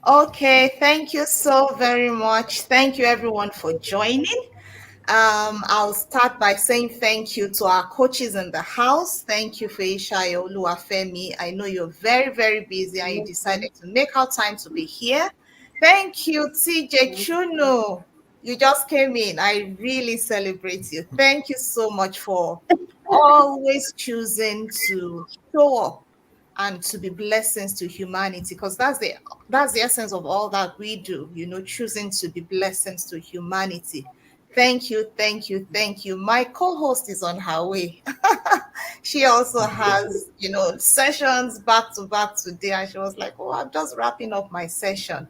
Okay, thank you so very much. Thank you everyone for joining. I'll start by saying thank you to our coaches in the house. Thank you, Feisha Oluwafemi. I know you're very, very busy and you decided to make out time to be here. Thank you, TJ Chuno. You just came in. I really celebrate you. Thank you so much for always choosing to show up and to be blessings to humanity, because that's the essence of all that we do, choosing to be blessings to humanity. Thank you, thank you, thank you. My co-host is on her way. She also has, sessions back to back today, and she was like, oh, I'm just wrapping up my session.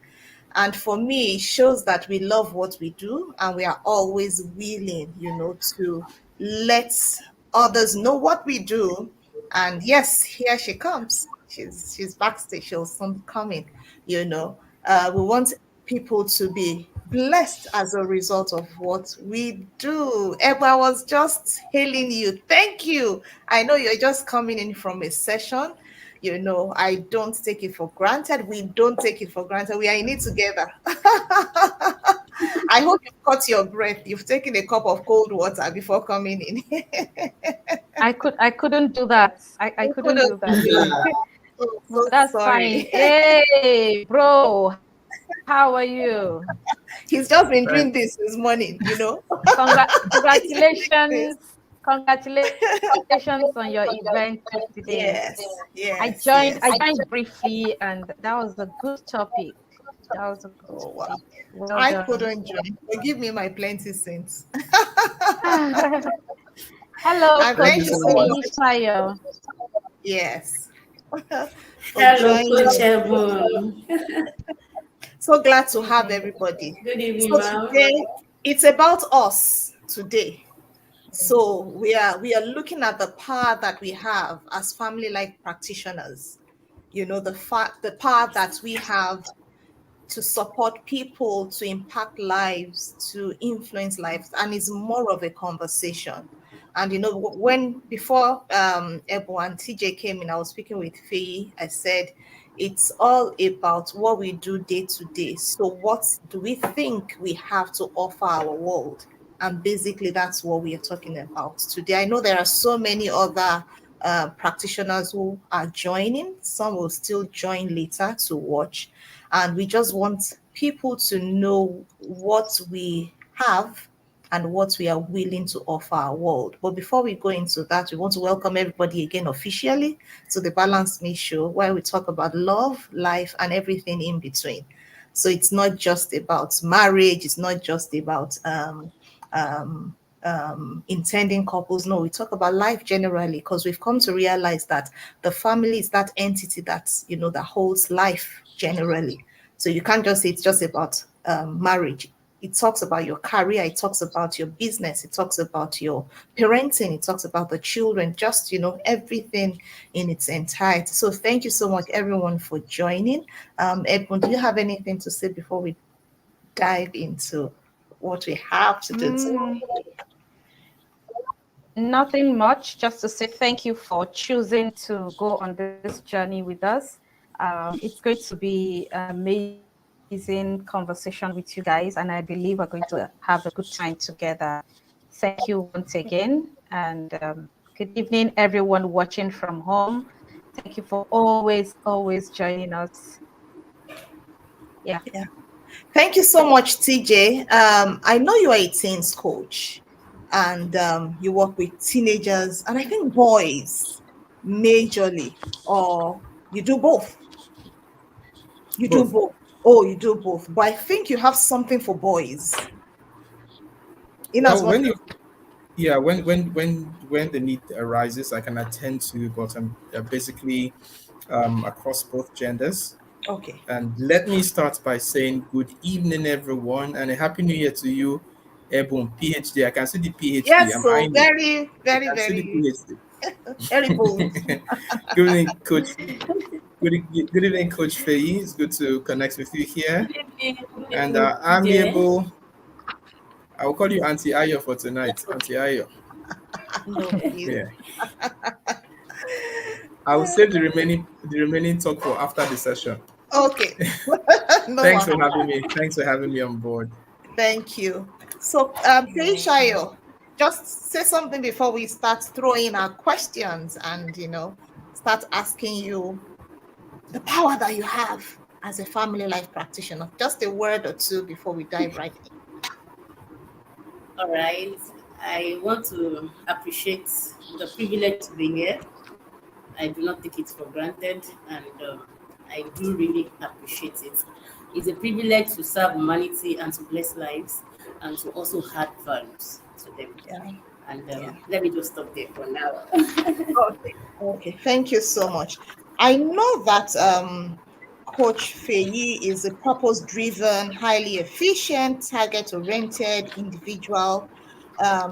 And for me, it shows that we love what we do and we are always willing, to let others know what we do. And yes, here she comes. She's backstage. She'll soon come in, you know. We want people to be blessed as a result of what we do. Eba, I was just hailing you. Thank you. I know you're just coming in from a session. I don't take it for granted. We don't take it for granted. We are in it together. I hope you've caught your breath. You've taken a cup of cold water before coming in. I couldn't do that. I You couldn't couldn't do that. do that. Oh, But so that's fine. sorry. Hey, bro, how are you? He's just been Fine. doing this this morning. Congratulations. Congratulations on your event yesterday. Yes, I yes, joined yes. I joined briefly and that was a good topic. That was a good Oh, wow. topic. Well I done. couldn't join. Forgive me my plenty sins. Hello, And Thank Coach you thank you so so much. much. Edishayo. Yes. For Hello, Coach joining. Ebon. So glad to have everybody. Good evening, So ma'am. today it's about us today. So we are looking at the power that we have as family life practitioners. The power that we have to support people, to impact lives, to influence lives, and it's more of a conversation. And when before Ebo and TJ came in, I was speaking with Faye. I said it's all about what we do day to day. So what do we think we have to offer our world? And basically, that's what we are talking about today. I know there are so many other practitioners who are joining. Some will still join later to watch. And we just want people to know what we have and what we are willing to offer our world. But before we go into that, we want to welcome everybody again officially to the Balanced Me Show, where we talk about love, life, and everything in between. So it's not just about marriage, it's not just about um, intending couples. No, we talk about life generally because we've come to realize that the family is that entity that holds life generally. So you can't just say it's just about marriage. It talks about your career, it talks about your business, it talks about your parenting, it talks about the children, just everything in its entirety. So thank you so much everyone for joining. Edmund, do you have anything to say before we dive into what we have to do today? Mm, Nothing much, just to say thank you for choosing to go on this journey with us. It's going to be an amazing conversation with you guys, and I believe we're going to have a good time together. Thank you once again, and good evening, everyone watching from home. Thank you for always joining us. Yeah. Yeah. Thank you so much, TJ. I know you are a teens coach and you work with teenagers and I think boys majorly, or you do both. You do Both. both. Oh, you do both. But I think you have something for boys. In as Well, much when you as yeah, when the need arises, I can attend to, but I'm basically across both genders. okay. And let me start by saying good evening, everyone, and a happy new year to you, Ebon PhD. I can see the PhD. Yes, I'm so eyeing you. very, I very, can see the very, PhD. very bold. Good evening, Coach. Good evening, Coach Faye. It's good to connect with you here. Good evening, And good I'm evening, able. I will call you Auntie Ayo for tonight. Auntie Ayo. No, please. Yeah. I will save the remaining talk for after the session. Okay. No Thanks for one. having me. Thanks for having me on board. Thank you. So, Shayo, just say something before we start throwing our questions and, start asking you the power that you have as a family life practitioner. Just a word or two before we dive right in. All right. I want to appreciate the privilege to be here. I do not take it for granted, and I do really appreciate it. It's a privilege to serve humanity and to bless lives and to also add values to them. Yeah. And Yeah. let me just stop there for now. Okay. Okay. Thank you so much. I know that Coach Feyi is a purpose-driven, highly efficient, target-oriented individual.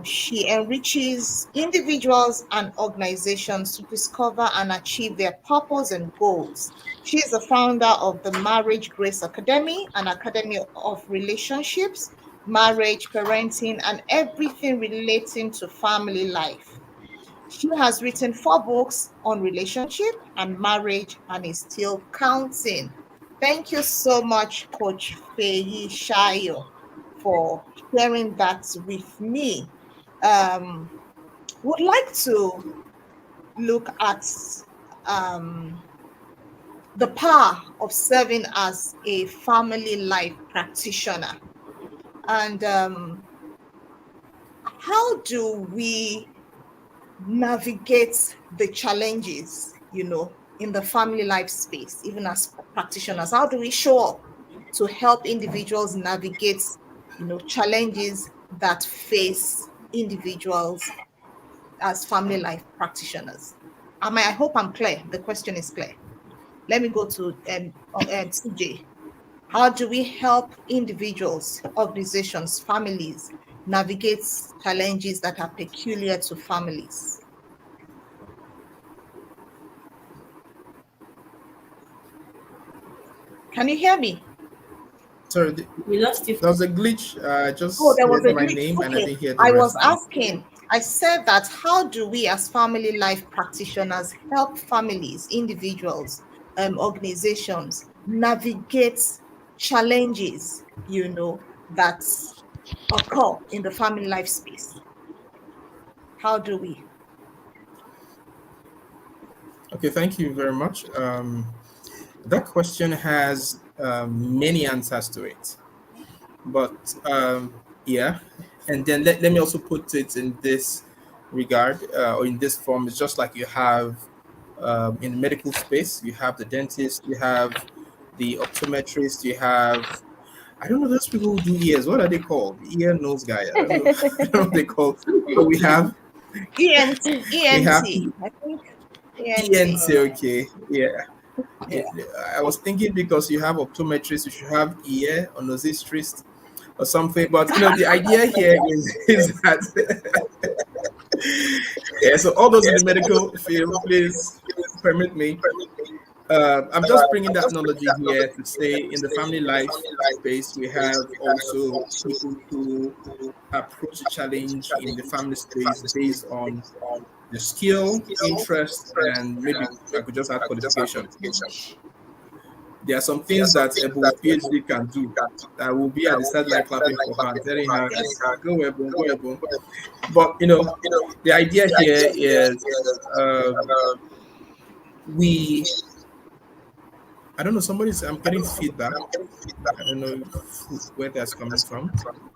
She enriches individuals and organizations to discover and achieve their purpose and goals. She is the founder of the Marriage Grace Academy, an academy of relationships, marriage, parenting, and everything relating to family life. She has written 4 books on relationship and marriage and is still counting. Thank you so much, Coach Feyi Shayo, for sharing that with me. Um, would like to look at um, the power of serving as a family life practitioner. And how do we navigate the challenges, in the family life space, even as practitioners? How do we show up to help individuals navigate, challenges that face individuals as family life practitioners? I hope I'm clear. The question is clear. Let me go to CJ. How do we help individuals, organizations, families navigate challenges that are peculiar to families? Can you hear me? Sorry, We lost you. there was a glitch. I Oh, just there was heard a my glitch. name and I Okay. didn't hear the I was rest of it. asking, I said that how do we as family life practitioners help families, individuals, organizations navigate challenges, that occur in the family life space? How do we? Okay, thank you very much. That question has many answers to it. But yeah, and then let me also put it in this regard or in this form. It's just like you have in the medical space, you have the dentist, you have the optometrist, you have, I don't know those people who do ears. What are they called? The ear nose guy. I don't know. I don't know what they call. But ENT, we ENT, have I think ENT. ENT. Okay, yeah. Yeah. I was thinking because you have optometrist, you should have ear or nosestrist or something. But the idea here is that yeah. So all those in the medical field, please permit me. I'm just bringing that analogy here to say in the family life space, we have also people who approach the challenge in the family space based on the skill, interest, and maybe I could just add qualification. There are some things that Ebo with PhD can do that will be at the sideline clapping for her and telling her, Yes. go Ebo, go Ebo. But the idea here is we I don't know, I'm getting feedback. I don't know where that's coming from.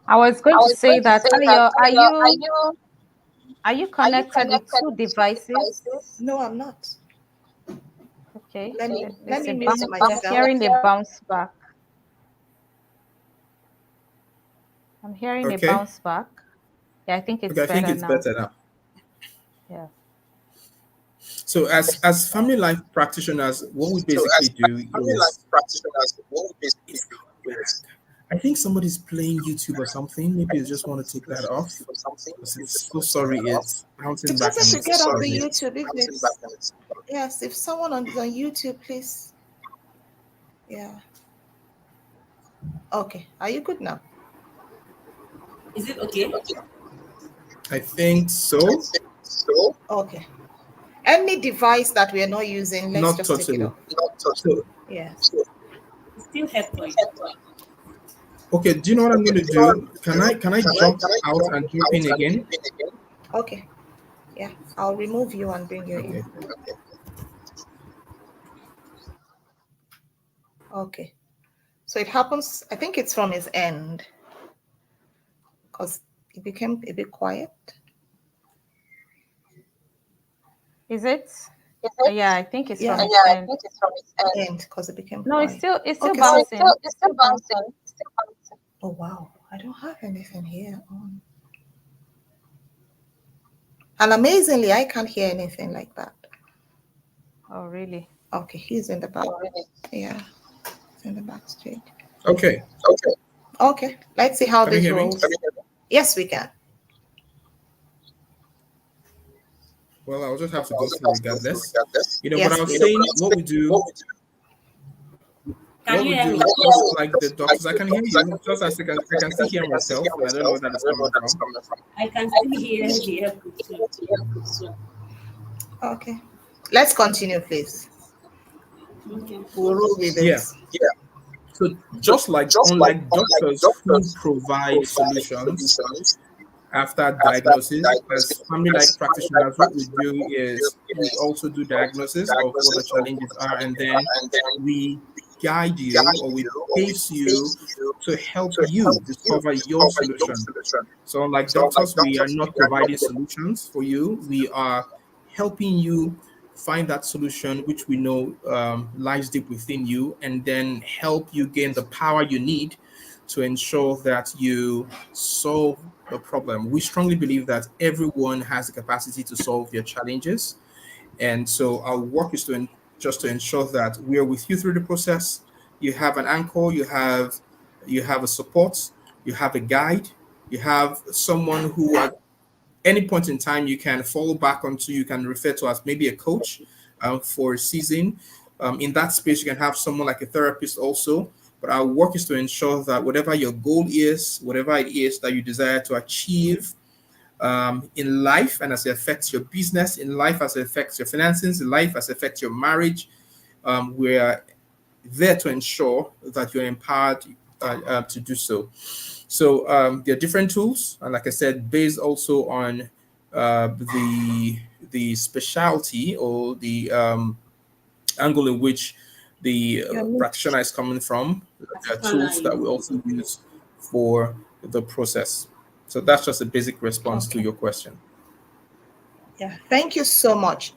I was going to say that, Ayo, are you connected with two devices? No, I'm not. Okay. Let There's me a mute bounce. I'm myself. hearing a bounce back. I'm hearing a Okay. bounce back. Yeah, I think it's Okay, I think better it's now. better now. Yeah. So as family life practitioners, what we basically do is I think somebody's playing YouTube or something. Maybe you just want to take that off. Because it's so sorry, it's bouncing It's back better and to it's get off the bugging. YouTube if it's, yes, if someone is on YouTube, please. Yeah. Okay. Are you good now? Is it okay? I think so. Okay. Any device that we are not using, let's Not just take it totally. off. So Yes. It's still head point. Okay, do you know what I'm going to do? Can I jump out and jump in again? Okay. Yeah. I'll remove you and bring you Okay. in. Okay. So it happens, I think it's from his end because it became a bit quiet. Is it? Is it? Yeah, I think it's Yeah. from his Yeah, I end. think it's from his end because it became No, quiet. it's still Okay, so bouncing. it's still bouncing. It's still bouncing. Oh wow, I don't have anything here on. And amazingly, I can't hear anything like that. Oh, really? Okay, he's in the back. Oh, really? Yeah, he's in the backstage. Okay. Okay. Okay, let's see how Can you this hear me? rolls. Can you hear me? Yes, we can. Well, I'll just have Well, to I'll go just through have to go through regardless. regardless. But Yes, I was please. saying What we do. Can what you we hear do, me? just Yes, like the just like doctors, I the can hear doctors, I you. can hear Just as you. I Just can as still hear I can still myself, hear and I don't know myself, where that and is I don't know coming where that is from. coming from. I can I still can hear still the hear airport the too. too. Okay, let's continue, please. Okay. We'll roll with Yeah. it. Yeah. So So just like just like unlike unlike doctors who doctors who provide provide solutions solutions after after diagnosis, as diagnosis, family as life family life practitioners, what we practitioners, do what we do is we is also do we also do diagnosis of what the diagnosis of what challenges the are, and challenges are, then and then we guide we you guide or we you or we pace you face you to help to you help you discover your discover your solution. solution. So, unlike So like doctors, we are doctors, not we are not providing solutions for you. We are helping you find that solution which we know lies deep within you, and then help you gain the power you need to ensure that you solve the problem. We strongly believe that everyone has the capacity to solve their challenges, and so our work is just to ensure that we are with you through the process. You have an anchor, you have a support, you have a guide, you have someone who at any point in time you can fall back onto, you can refer to as maybe a coach for a season. In that space, you can have someone like a therapist also. But our work is to ensure that whatever your goal is, whatever it is that you desire to achieve in life, and as it affects your business, in life as it affects your finances, in life as it affects your marriage, we're there to ensure that you're empowered to do so. So there are different tools, and like I said, based also on the specialty or the angle in which the Your niche. practitioner is coming from. There are Practitioner tools that we is also use for the process. So that's just a basic response to Okay. your question. Yeah, thank you so much.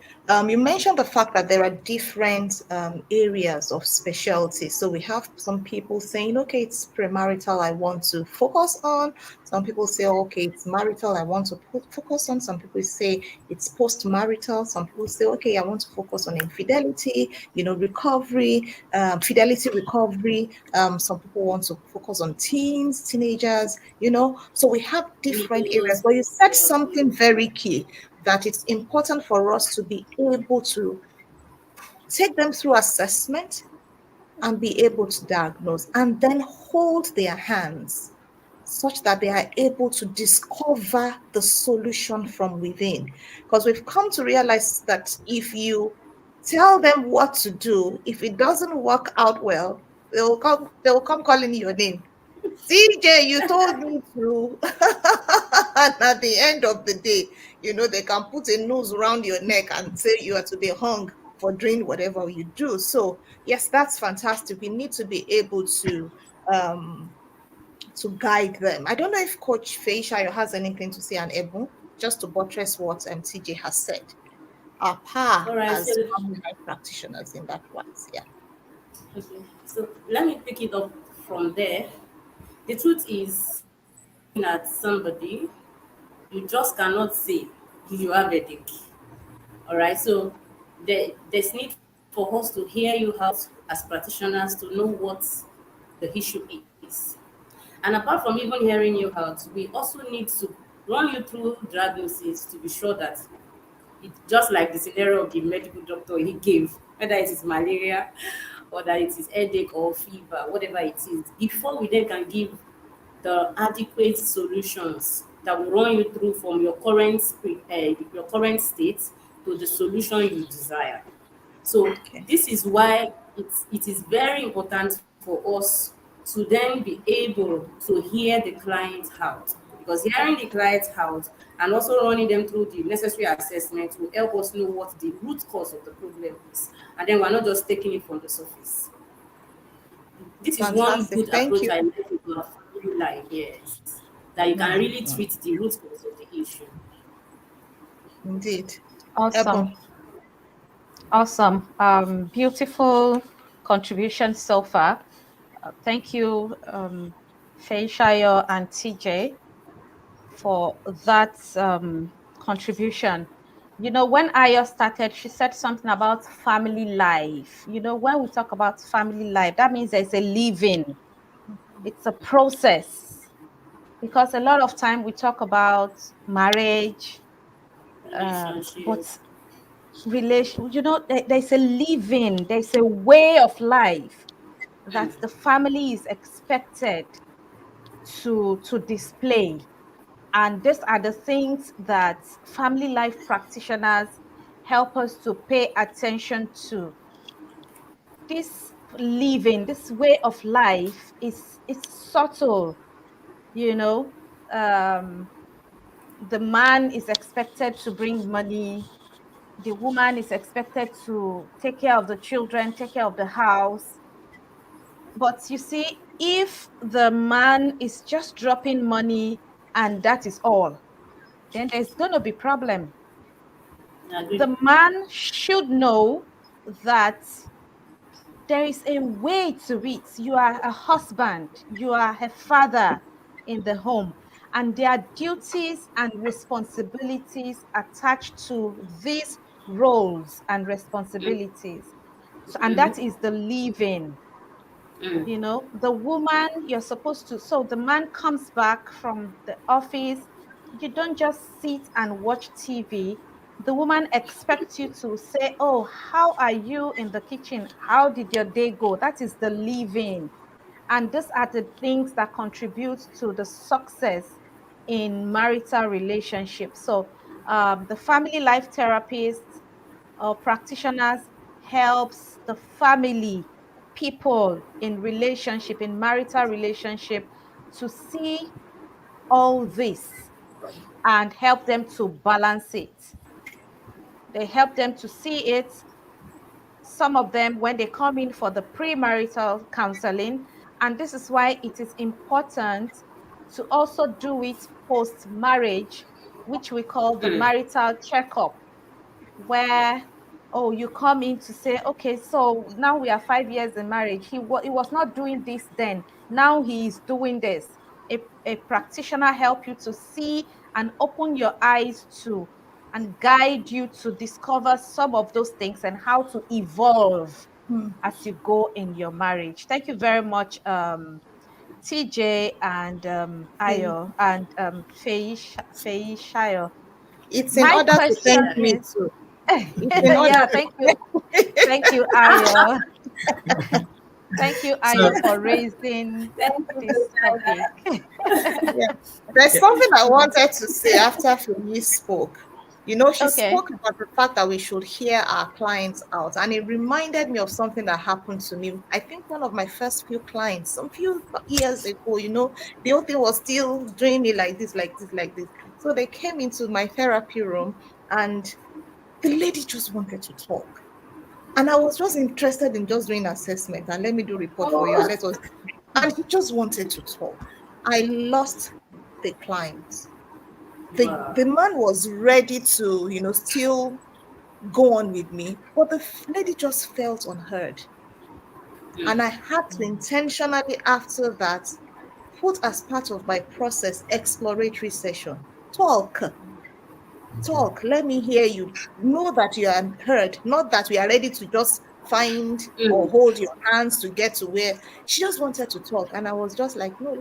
You mentioned the fact that there are different areas of specialty. So we have some people saying, okay, it's premarital, I want to focus on. Some people say, okay, it's marital, I want to focus on. Some people say it's post-marital. Some people say, okay, I want to focus on infidelity, recovery, fidelity recovery. Some people want to focus on teens, teenagers. So we have different areas. millennials. But you said Yeah. something very key, that it's important for us to be able to take them through assessment and be able to diagnose and then hold their hands such that they are able to discover the solution from within. Because we've come to realize that if you tell them what to do, if it doesn't work out well, they'll come calling your name. CJ, you told me to. And at the end of the day, they can put a noose around your neck and say you are to be hung for doing whatever you do. So, yes, that's fantastic. We need to be able um, to guide them. I don't know if Coach Feisha has anything to say, and Ebu, just to buttress what TJ has said. Our power All right. So, as family life practitioners in that wise. Yeah. okay. So let me pick it up from there. The truth is, looking at somebody, you just cannot say, "Do you have a dick?" All right. So there's need for us to hear you out as practitioners to know what the issue is. And apart from even hearing you out, we also need to run you through diagnosis to be sure that it's just like the scenario of the medical doctor he gave, whether it is malaria or that it is headache or fever, whatever it is, before we then can give the adequate solutions that will run you through from your current state to the solution you desire. So Okay. this is why it is very important for for us to then be able to hear the client out. Because hearing the client out and also running them through the necessary assessment will help us know what the root cause of the problem is. And then we're not just taking it from the surface. This is one Fantastic. good Thank approach you. I like about family life, yes. That you can Mm, really treat the root cause of the issue. indeed. Awesome. Ebon. Awesome. Beautiful contribution so far. Thank you, Shayo and TJ, for that contribution. You know, when Ayo started, she said something about family life. You know, when we talk about family life, that means there's a living, it's a process. Because a lot of time we talk about marriage, Relationship. but relation, you know, there's a living, there's a way of life that the family is expected to display. And these are the things that family life practitioners help us to pay attention to. This living, this way of life is subtle, you know. Um, the man is expected to bring money, the woman is expected to take care of the children, take care of the house. But you see, if the man is just dropping money and that is all, then there's going to be problem. I agree. The man should know that there is a way to it. You are a husband, you are a father in the home, and there are duties and responsibilities attached to these roles and responsibilities. So, and that is the living. You know, the woman, you're supposed to, so the man comes back from the office, you don't just sit and watch TV. The woman expects you to say, oh, how are you in the kitchen, how did your day go? That is the living. And these are the things that contribute to the success in marital relationships. So the family life therapist or practitioners helps the family, people in relationship, in marital relationship, to see all this and help them to balance it. They help them to see it. Some of them, when they come in for the premarital counseling, and this is why it is important to also do it post marriage, which we call the marital checkup, where, oh, you come in to say, okay, so now we are 5 years in marriage, he was not doing this then, now he is doing this. A practitioner help you to see and open your eyes to and guide you to discover some of those things and how to evolve Mm. as you go in your marriage. Thank you very much, TJ and Okay. Ayo and Fei Shayo. It's in My order to thank question me is, too. It's in order yeah, to thank you, Ayo. Thank you, So Ayo, for raising Thank you, this topic. Yeah. There's yeah, something I wanted to say after Fumi spoke. You know, she Okay. spoke about the fact that we should hear our clients out. And it reminded me of something that happened to me. I think one of my first few clients, some few years ago, you know, the whole thing was still doing me like this, like this, like this. So they came into my therapy room and the lady just wanted to talk. And I was just interested in just doing assessment and let me do report for you and let us. And he just wanted to talk. I lost the client. Wow. The man was ready to, you know, still go on with me, but the lady just felt unheard. And I had to intentionally, after that, put as part of my process exploratory session. Talk, let me hear you. Know that you are heard, not that we are ready to just find or hold your hands to get to where she just wanted to talk. And I was just like, no,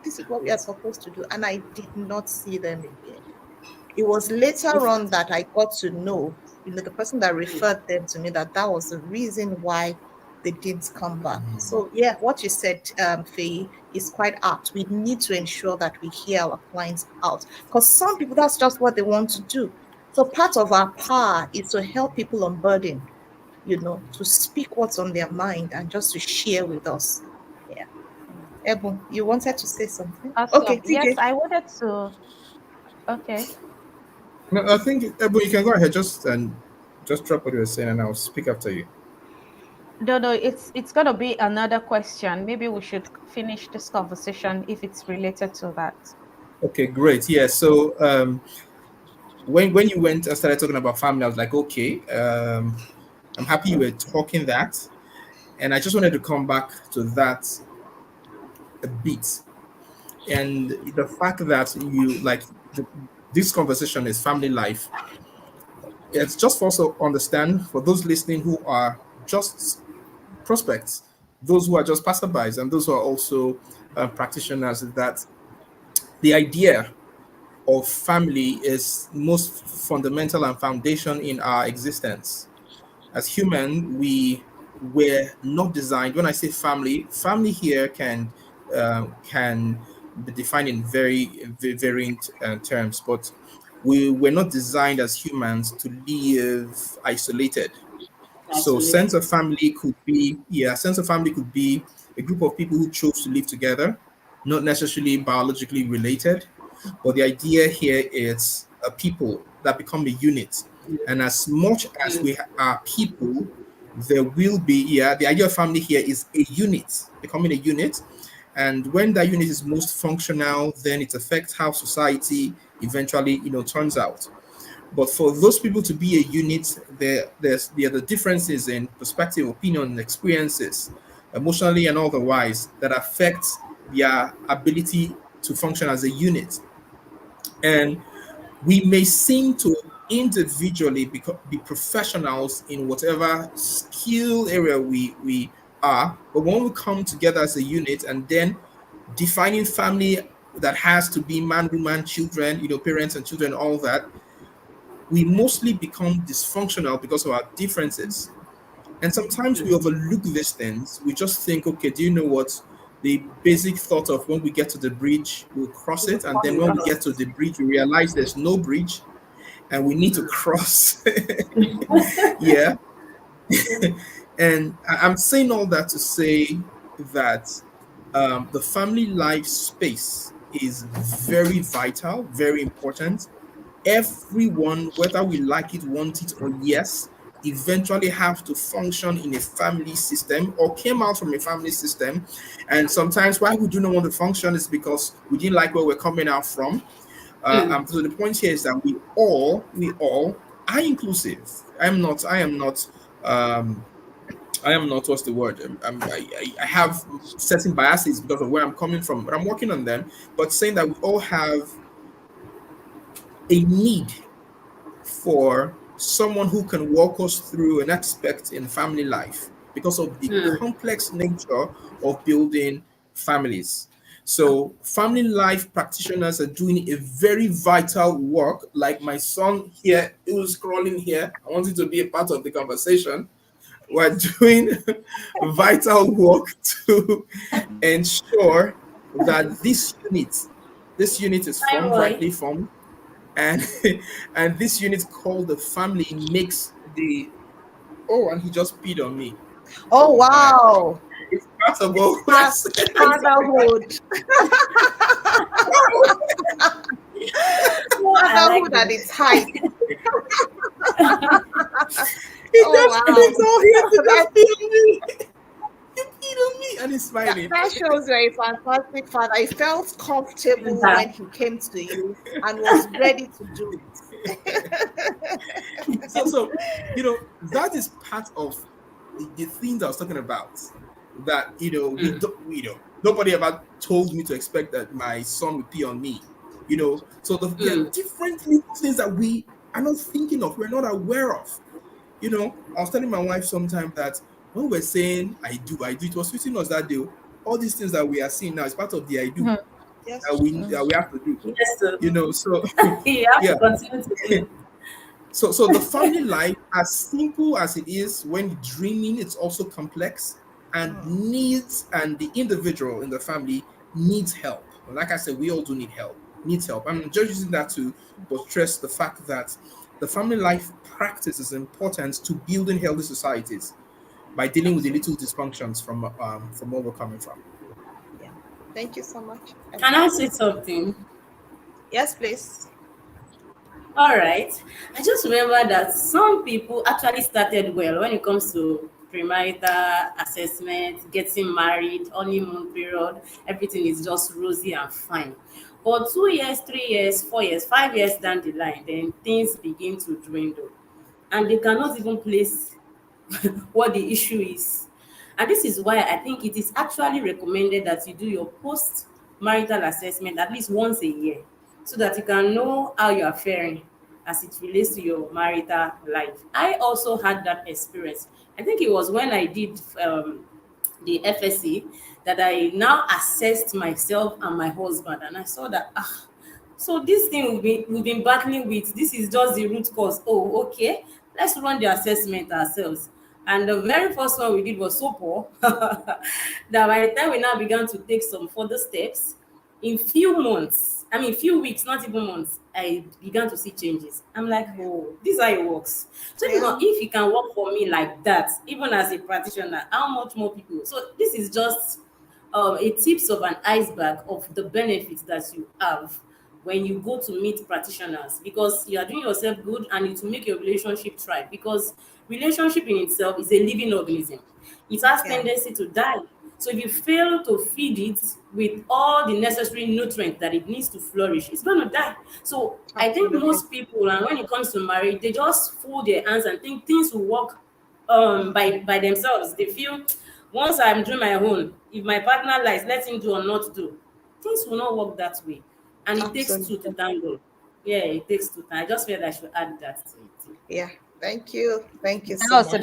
this is what we are supposed to do. And I did not see them again. It was In later on fact, that I got to know, you know, the person that referred them to me, that that was the reason why they didn't come back. So yeah, what you said, Faye, is quite apt. We need to ensure that we hear our clients out because some people, that's just what they want to do. So part of our power is to help people unburden, you know, to speak what's on their mind and just to share with us. Ebon, you wanted to say something? Okay, Awesome. Yes, TJ. I wanted to. Okay. No, I think, but you can go ahead, just drop what you were saying, and I'll speak after you. No, no, it's gonna be another question. Maybe we should finish this conversation if it's related to that. Okay, great. Yeah. So when you went and started talking about family, I was like, okay, I'm happy you were talking that, and I just wanted to come back to that a bit, and the fact that you like this conversation is family life. It's just for us to understand for those listening who are just prospects, those who are just passerbys, and those who are also practitioners, that the idea of family is most fundamental and foundation in our existence. As human, we were not designed. When I say family, family here can be defined in very variant terms, but we were not designed as humans to live isolated. So sense Isolated. of family could be, yeah, sense of family could be a group of people who chose to live together, not necessarily biologically related, but the idea here is a people that become a unit. And as much as Mm, we are people, there will be, yeah, the idea of family here is a unit, becoming a unit. And when that unit is most functional, then it affects how society eventually, turns out. But for those people to be a unit, there are the differences in perspective, opinion, and experiences, emotionally and otherwise, that affects their ability to function as a unit. And we may seem to individually be professionals in whatever skill area we are, but when we come together as a unit and then defining family that has to be man, woman, children, parents and children, all that, we mostly become dysfunctional because of our differences. And sometimes we mm, overlook these things. We just think, okay, do you know what? The basic thought of when we get to the bridge, we'll cross it. And then mm, when we get to trust. the bridge, we realize there's no bridge and we need to Mm, cross. Yeah. And I'm saying all that to say that the family life space is very vital, very important. Everyone, whether we like it, want it, or yes, eventually have to function in a family system or came out from a family system. And sometimes why we do not want to function is because we didn't like where we're coming out from. mm, So the point here is that we all are inclusive. Um, I am not, what's the word? I have certain biases because of where I'm coming from, but I'm working on them. But saying that we all have a need for someone who can walk us through an aspect in family life because of the mm. complex nature of building families. So, family life practitioners are doing a very vital work. Like my son here, who's scrolling here, I want you to be a part of the conversation. We're doing vital work to ensure that this unit is Hi, formed, Roy. rightly formed, and and this unit called the family makes the oh, and he just peed on me. Oh Oh my, wow. it's possible. Fa- Fatherhood. Oh, I like Fatherhood at its this. height. He Oh just wow. it's all here to that, just pee on me. You peed on me, and he's smiling. that shows you're a fantastic father. I felt comfortable Yeah. when he came to you and was ready to do it. So that is part of the things I was talking about. That we Mm, don't nobody ever told me to expect that my son would pee on me. So there are mm, different little things that we are not thinking of, we're not aware of. I was telling my wife sometime that when we're saying I do, it was sweeting us that day. All these things that we are seeing now is part of the I do Mhm. Yes, that we have to do. yes, so So you have to yeah. continue to do. So the family life, as simple as it is when dreaming, it's also complex and mm, needs, and the individual in the family needs help. And like I said, we all do need help, needs help. I'm just using that to buttress the fact that the family life practice is important to building healthy societies by dealing with the absolutely. little dysfunctions from where we're coming from. Yeah. Thank you so much. Can I say something? Yes, please. All right. I just remember that some people actually started well when it comes to premarital assessment, getting married, honeymoon period. Everything is just rosy and fine. But 2 years, 3 years, 4 years, 5 years down the line, then things begin to dwindle. And they cannot even place what the issue is. And this is why I think it is actually recommended that you do your post marital assessment at least once a year so that you can know how you are faring as it relates to your marital life. I also had that experience. I think it was when I did the FSC that I now assessed myself and my husband, and I saw that so this thing we've been battling with, this is just the root cause. Oh, okay, let's run the assessment ourselves. And the very first one we did was so poor that by the time we now began to take some further steps, in few months, I mean few weeks, not even months, I began to see changes. I'm like, Yeah. oh, this is how it works. So Yeah. if it can work for me like that, even as a practitioner, how much more people? So this is just a tips of an iceberg of the benefits that you have when you go to meet practitioners, because you are doing yourself good and it will make your relationship thrive, because relationship in itself is a living organism. It has Yeah. tendency to die. So if you fail to feed it with all the necessary nutrients that it needs to flourish, it's going to die. So I think Absolutely. most people, and when it comes to marriage, they just fold their hands and think things will work by themselves. They feel once I'm doing my own, if my partner likes, let him do or not do. Things will not work that way. And it takes two to Absolutely. tango. Yeah, it takes two. I just felt I should add that to it. Yeah. Thank you. Thank you That so was a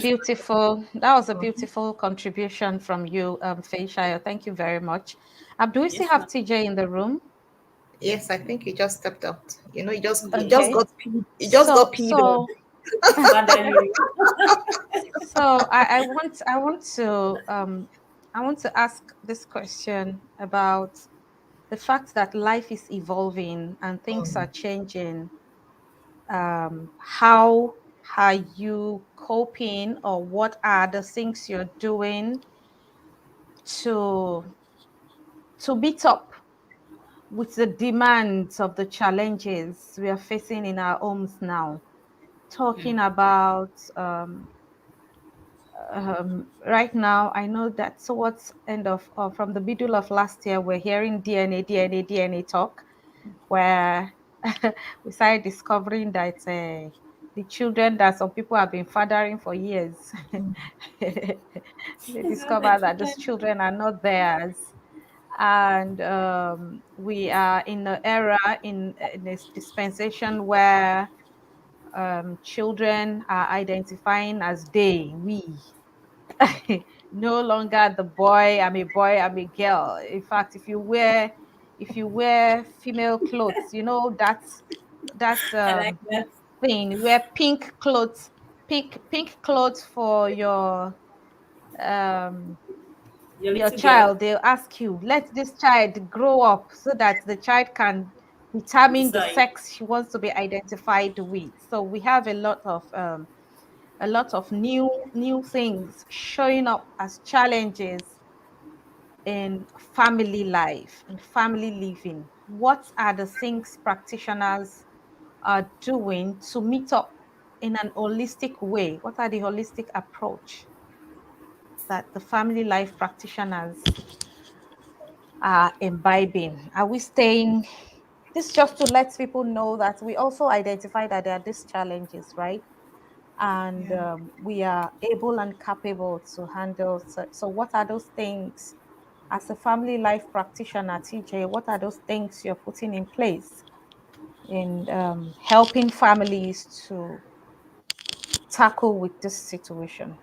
much. beautiful contribution from you, Faye. Thank you very much. Do we still Yes, have ma'am. TJ in the room? Yes, I think you just stepped out. He just Yes. Okay. got peed. He just So got peed on. so Fatherly. so I want to ask this question about the fact that life is evolving and things are changing. How are you coping, or what are the things you're doing to meet up with the demands of the challenges we are facing in our homes now? Talking about right now, I know that towards end of from the middle of last year, we're hearing DNA talk, where we started discovering that the children that some people have been fathering for years, they It's not the discover that those children. children are not theirs. And we are in an era, in this dispensation, where children are identifying as they, we. No longer the boy, I'm a girl. In fact, if you wear female clothes, you know that I like that. thing, you wear pink clothes for um Your your little girl. child. They'll ask you, let this child grow up so that the child can determine the Decide. sex she wants to be identified with. So we have a lot of new things showing up as challenges in family life and family living. What are the things practitioners are doing to meet up in an holistic way? What are the holistic approach that the family life practitioners are imbibing? Are we staying, this just to let people know that we also identify that there are these challenges, right? And Yeah. we are able and capable to handle. So what are those things as a family life practitioner, TJ? What are those things you're putting in place in helping families to tackle with this situation?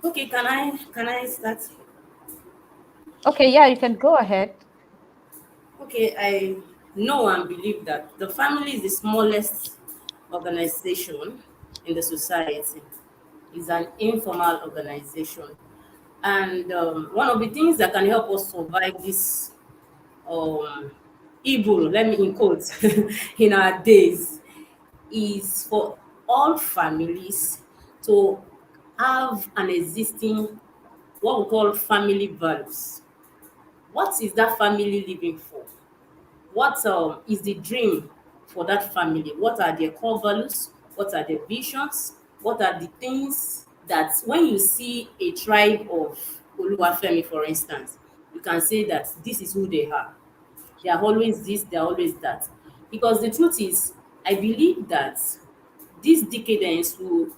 Okay, can I start? Okay, yeah, you can go ahead. Okay, I know and believe that the family is the smallest organization in the society. It's an informal organization. And one of the things that can help us survive this um, evil, let me in quotes, in our days, is for all families to have an existing what we call family values. What is that family living for? What is the dream for that family? What are their core values? What are their visions? What are the things that when you see a tribe of Oluwafemi, for instance, you can say that this is who they are. They are always this, they are always that. Because the truth is, I believe that this decadence will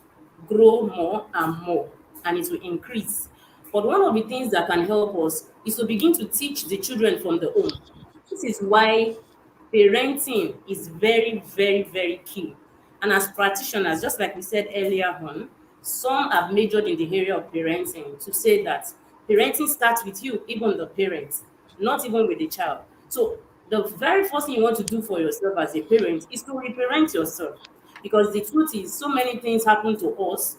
grow more and more and it will increase. But one of the things that can help us is to begin to teach the children from the home. This is why parenting is very, very, very key. And as practitioners, just like we said earlier on, some have majored in the area of parenting to say that parenting starts with you, even the parents, not even with the child. So the very first thing you want to do for yourself as a parent is to reparent yourself. Because the truth is, so many things happen to us.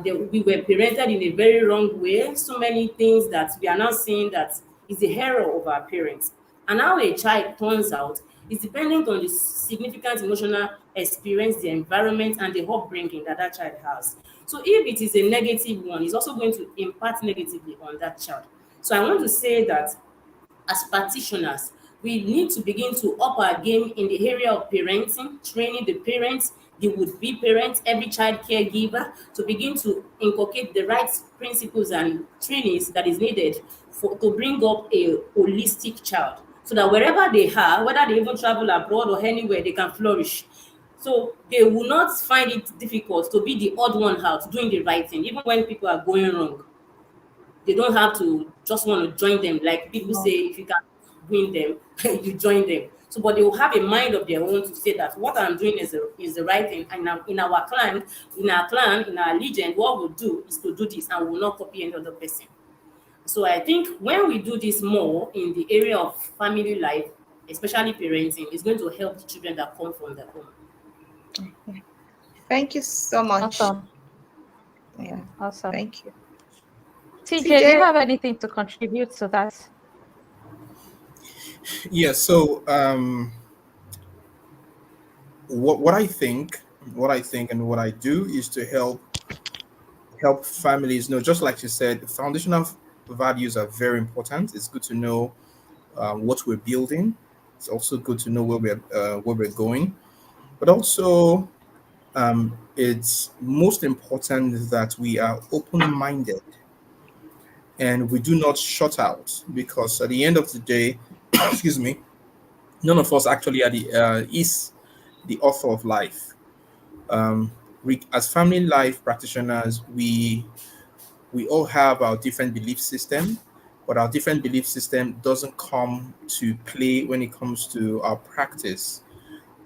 We were parented in a very wrong way. So many things that we are now seeing that is the error of our parents. And how a child turns out is dependent on the significant emotional experience, the environment, and the upbringing that that child has. So if it is a negative one, it's also going to impact negatively on that child. So I want to say that as practitioners, we need to begin to up our game in the area of parenting, training the parents, the would-be parents, every child caregiver to begin to inculcate the right principles and trainings that is needed for to bring up a holistic child so that wherever they are, whether they even travel abroad or anywhere, they can flourish. So they will not find it difficult to be the odd one out doing the right thing, even when people are going wrong. They don't have to just want to join them. Like people say, if you can win them, you join them. So, but they will have a mind of their own to say that what I'm doing is the right thing. And now in our legend, what we'll do is to do this and we will not copy any other person. So I think when we do this more in the area of family life, especially parenting, it's going to help the children that come from the home. Thank you so much. Awesome. Yeah, Awesome. thank you. TJ, do you TJ, have anything to contribute to that? Yeah. So what I think and what I do is to help families know, just like you said, foundational values are very important. It's good to know what we're building. It's also good to know where we're going, but also it's most important that we are open-minded and we do not shut out, because at the end of the day, excuse me, none of us actually is the author of life. As family life practitioners, we all have our different belief system, but our different belief system doesn't come to play when it comes to our practice.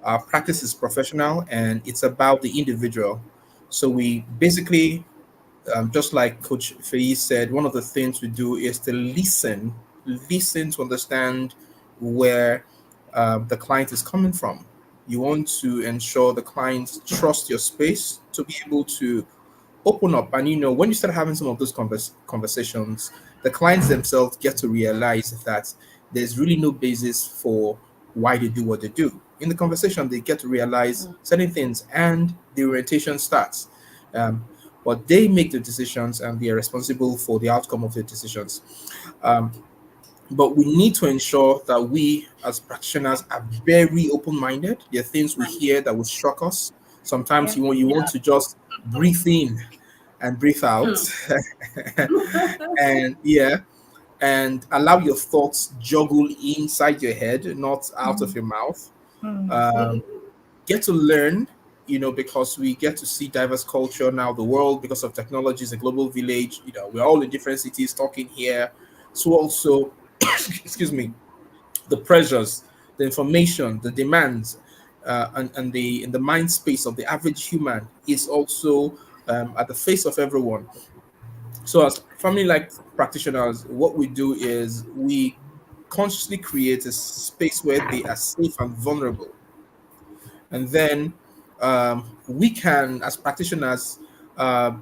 Our practice is professional and it's about the individual. So we basically, just like Coach Faye said, one of the things we do is to listen to understand where the client is coming from. You want to ensure the clients trust your space to be able to open up. And when you start having some of those conversations, the clients themselves get to realize that there's really no basis for why they do what they do. In the conversation, they get to realize certain things and the orientation starts. um, but they make the decisions and they are responsible for the outcome of their decisions. um, but we need to ensure that we as practitioners are very open-minded. There are things we hear that will shock us. Sometimes yeah, you want to just breathe in and breathe out. And yeah, and allow your thoughts juggle inside your head, not out of your mouth. um, get to learn, because we get to see diverse culture now. The world, because of technology, is a global village. We're all in different cities talking here. So also, excuse me, the pressures, the information, the demands, and the in the mind space of the average human is also at the face of everyone. So as family like practitioners, what we do is we consciously create a space where they are safe and vulnerable. And then we can, as practitioners,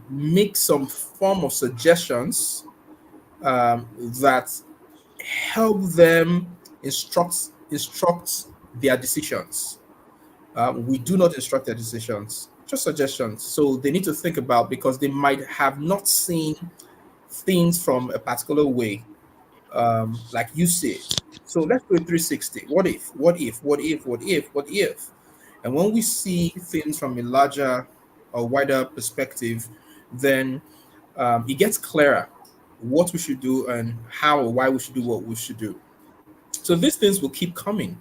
make some form of suggestions that help them instruct their decisions. We do not instruct their decisions, just suggestions. So they need to think about, because they might have not seen things from a particular way, like you said. So let's do a 360. What if? What if? What if? What if? What if? And when we see things from a larger or wider perspective, then it gets clearer what we should do and how or why we should do what we should do. So these things will keep coming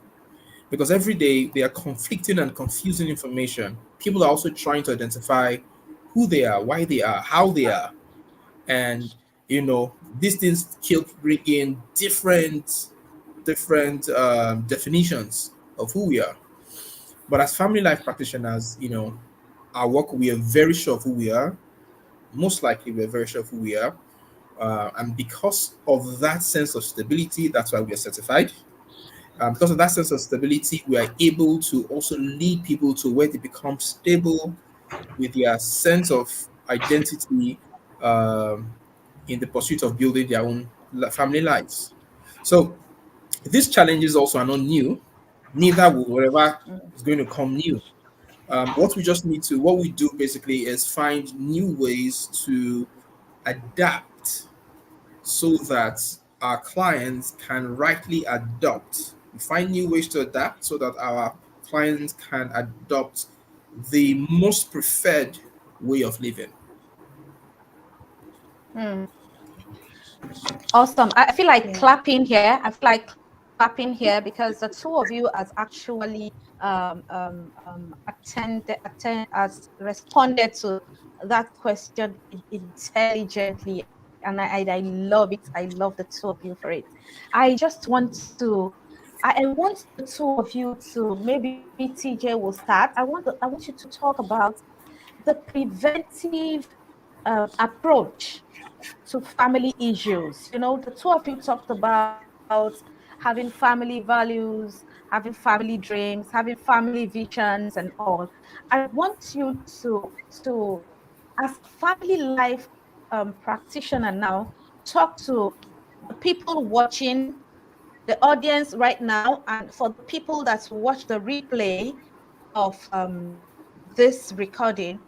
because every day they are conflicting and confusing information. People are also trying to identify who they are, why they are, how they are, and these things keep bringing different definitions of who we are. But as family life practitioners, our work, we are very sure of who we are. Most likely, we're very sure of who we are. And because of that sense of stability, that's why we are certified. Because of that sense of stability, we are able to also lead people to where they become stable with their sense of identity, um, in the pursuit of building their own family lives. So these challenges also are not new, neither will whatever is going to come new. What we do basically is find new ways to adapt so that our clients can rightly adopt. We find new ways to adapt so that our clients can adopt the most preferred way of living. Awesome. I feel like Yeah. clapping here. I feel like clapping here because the two of you has actually has responded to that question intelligently, and I love it. I love the two of you for it. I just want to. I want the two of you to, maybe TJ will start. I want you to talk about the preventive approach to family issues. The two of you talked about having family values, having family dreams, having family visions, and all. I want you to as a family life practitioner now, talk to the people watching, the audience right now, and for the people that will watch the replay of this recording.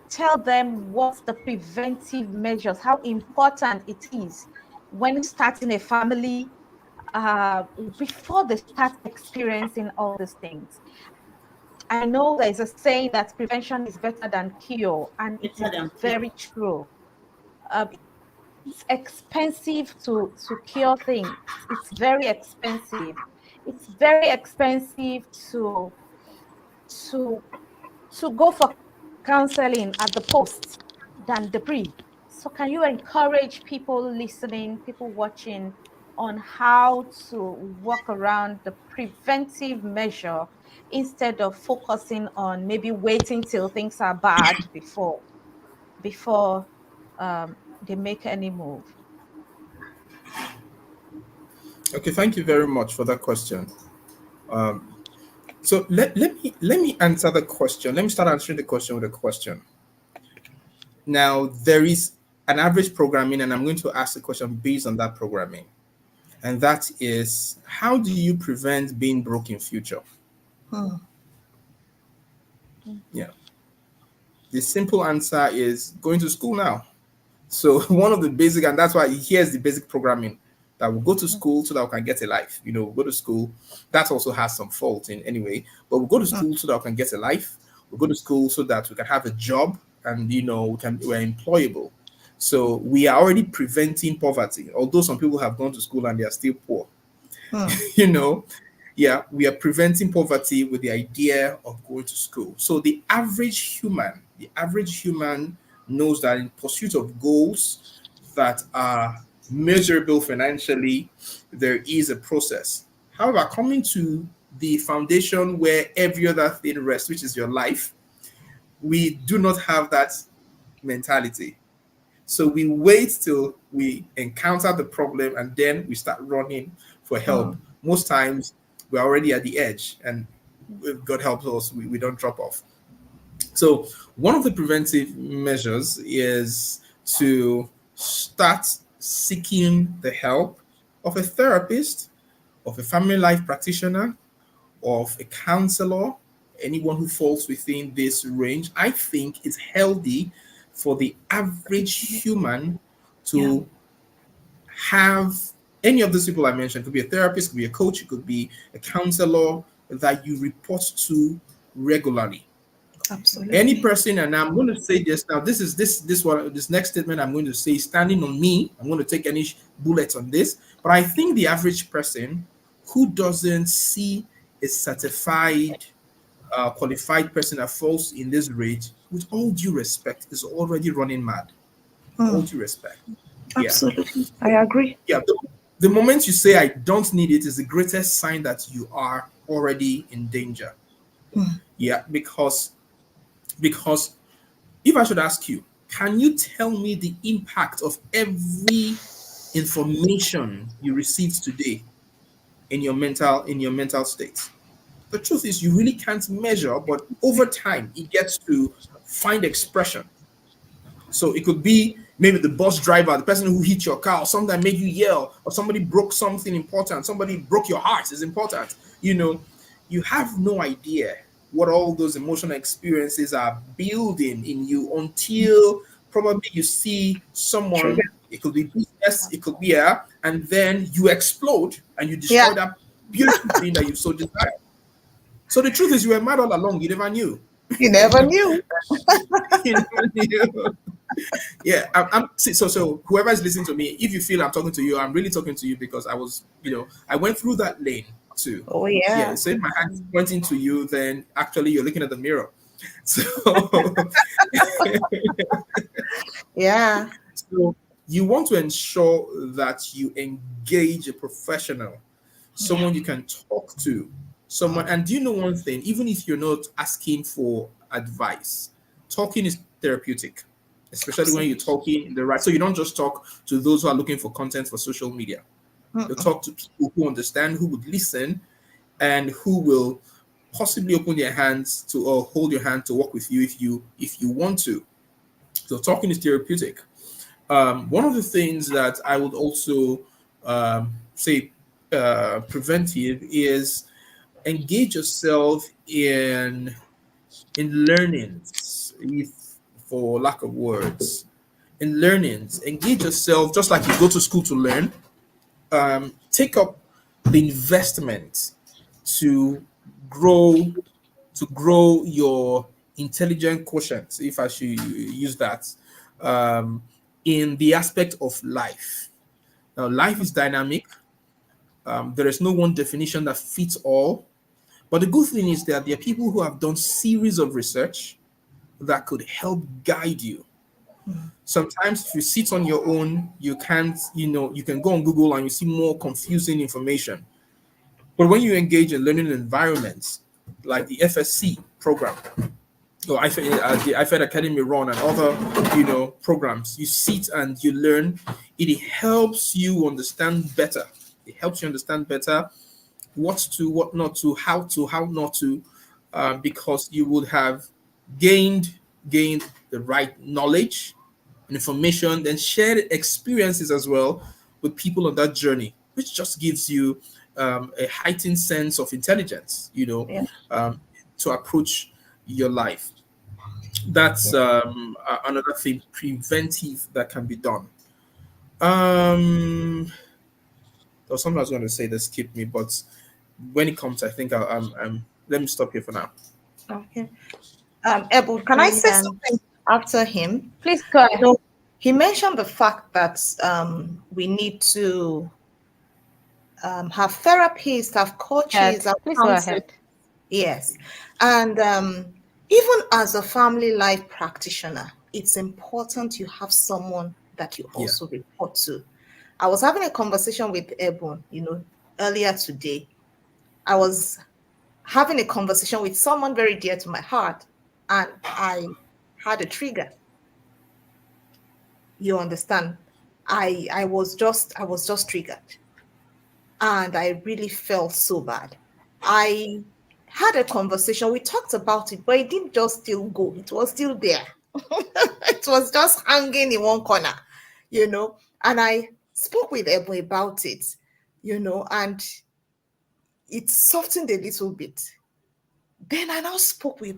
Tell them what's the preventive measures, how important it is when starting a family, uh, before they start experiencing all these things. I know there's a saying that prevention is better than cure, and it Better is than cure. very true. It's expensive to cure things. It's very expensive. It's very expensive to to go for counseling at the post than the pre. So can you encourage people listening, people watching, on how to work around the preventive measure instead of focusing on maybe waiting till things are bad before they make any move? Okay, thank you very much for that question. Um, so let me answer the question. Let me start answering the question with a question. Now there is an average programming, and I'm going to ask the question based on that programming, and that is, how do you prevent being broke in future? Hmm. Yeah, the simple answer is going to school now. So one of the basic, and that's why here's the basic programming, that we'll go to school so that we can get a life. We'll go to school. That also has some fault in anyway, but we'll go to school so that we can get a life. We'll go to school so that we can have a job, and we're employable. So we are already preventing poverty, although some people have gone to school and they are still poor. Hmm. you know yeah, we are preventing poverty with the idea of going to school. So the average human knows that in pursuit of goals that are measurable financially, there is a process. However, coming to the foundation where every other thing rests, which is your life, we do not have that mentality. So we wait till we encounter the problem and then we start running for help. Hmm. Most times we're already at the edge, and if God helps us, we don't drop off. So one of the preventive measures is to start seeking the help of a therapist, of a family life practitioner, of a counselor, anyone who falls within this range. I think it's healthy for the average human Yeah. to have any of those people I mentioned. It could be a therapist, it could be a coach, it could be a counselor that you report to regularly. Any Absolutely. person, and I'm going to say this now. This is this next statement I'm going to say standing on me. I'm going to take any bullets on this, but I think the average person who doesn't see a certified, qualified person that falls in this rate, with all due respect, is already running mad. All Mm, due respect, yeah. absolutely. I agree. Yeah, the moment you say I don't need it is the greatest sign that you are already in danger. Mm, Yeah, because if I should ask you, can you tell me the impact of every information you received today in your mental state? The truth is you really can't measure, but over time it gets to find expression. So it could be maybe the bus driver, the person who hit your car, or something that made you yell, or somebody broke something important, somebody broke your heart is important. You have no idea what all those emotional experiences are building in you until probably you see trigger. someone, it could be business, it could be and then you explode and you Yeah. destroy that beautiful thing that you so desired. So the truth is you were mad all along, you never knew. You never knew. You never knew. Yeah, so whoever is listening to me, if you feel I'm talking to you, I'm really talking to you because I was, I went through that lane too. Oh Yeah, yeah. so if my hand's pointing to you, then actually you're looking at the mirror. So, Yeah. so you want to ensure that you engage a professional, Yeah. someone you can talk to, someone. And do you know one thing? Even if you're not asking for advice, talking is therapeutic, especially when you're Absolutely. talking the right. So you don't just talk to those who are looking for content for social media. You Mm-mm. talk to people who understand, who would listen, and who will possibly open their hands to or hold your hand to work with you if you want to. So talking is therapeutic. One of the things that I would also say preventive is engage yourself in learnings, if for lack of words, in learnings. Engage yourself just like you go to school to learn. Take up the investment to grow to grow your intelligent quotient, if I should use that, um, in the aspect of life. Now, life is dynamic. There is no one definition that fits all. But the good thing is that there are people who have done series of research that could help guide you. Sometimes if you sit on your own, you can't, you can go on Google and you see more confusing information. But when you engage in learning environments like the FSC program, or the IFED Academy run and other, programs, you sit and you learn. It helps you understand better. It helps you understand better what to, what not to, how not to, because you would have gained gained the right knowledge and information, then shared experiences as well with people on that journey, which just gives you a heightened sense of intelligence, Yeah. to approach your life. That's Yeah. another thing preventive that can be done. Um, there was something I was going to say that skipped me, but when it comes, I think let me stop here for now. Okay. Ebu, can I say Brilliant. something after him? Please go You ahead. know, he mentioned the fact that we need to have therapists, have coaches, have Please go counselors. ahead. Yes. And even as a family life practitioner, it's important you have someone that you Yeah, also report to. I was having a conversation with Ebon, earlier today. I was having a conversation with someone very dear to my heart, and I had a trigger. You understand? I was just triggered, and I really felt so bad. I had a conversation. We talked about it, but it didn't just still go. It was still there. It was just hanging in one corner. And I spoke with Ebo about it, and it softened a little bit. Then I now spoke with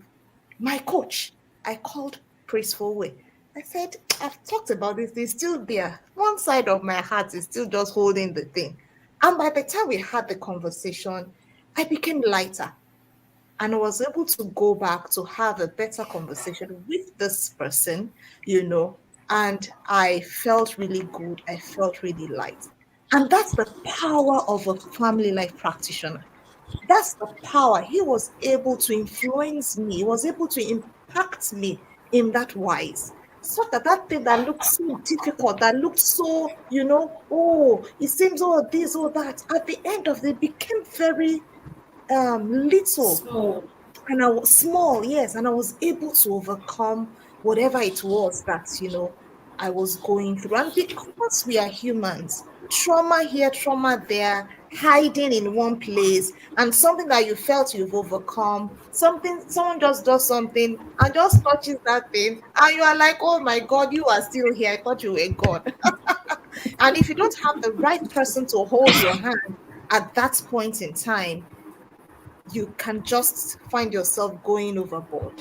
my coach. I called Praiseful Way. I said, I've talked about this, it's still there. One side of my heart is still just holding the thing. And by the time we had the conversation, I became lighter and I was able to go back to have a better conversation with this person, and I felt really good. I felt really light. And that's the power of a family life practitioner. That's the power. He was able to influence me. He was able to impact me in that wise. So that thing that looked so difficult, that looked so, oh, it seems all this, all that. At the end of it became very little, Small. and I was small, yes, and I was able to overcome whatever it was that I was going through. And because we are humans, trauma here, trauma there, hiding in one place, and something that you felt you've overcome, someone just does something and just touches that thing, and you are like, oh my God, you are still here. I thought you were God. And if you don't have the right person to hold your hand at that point in time, you can just find yourself going overboard.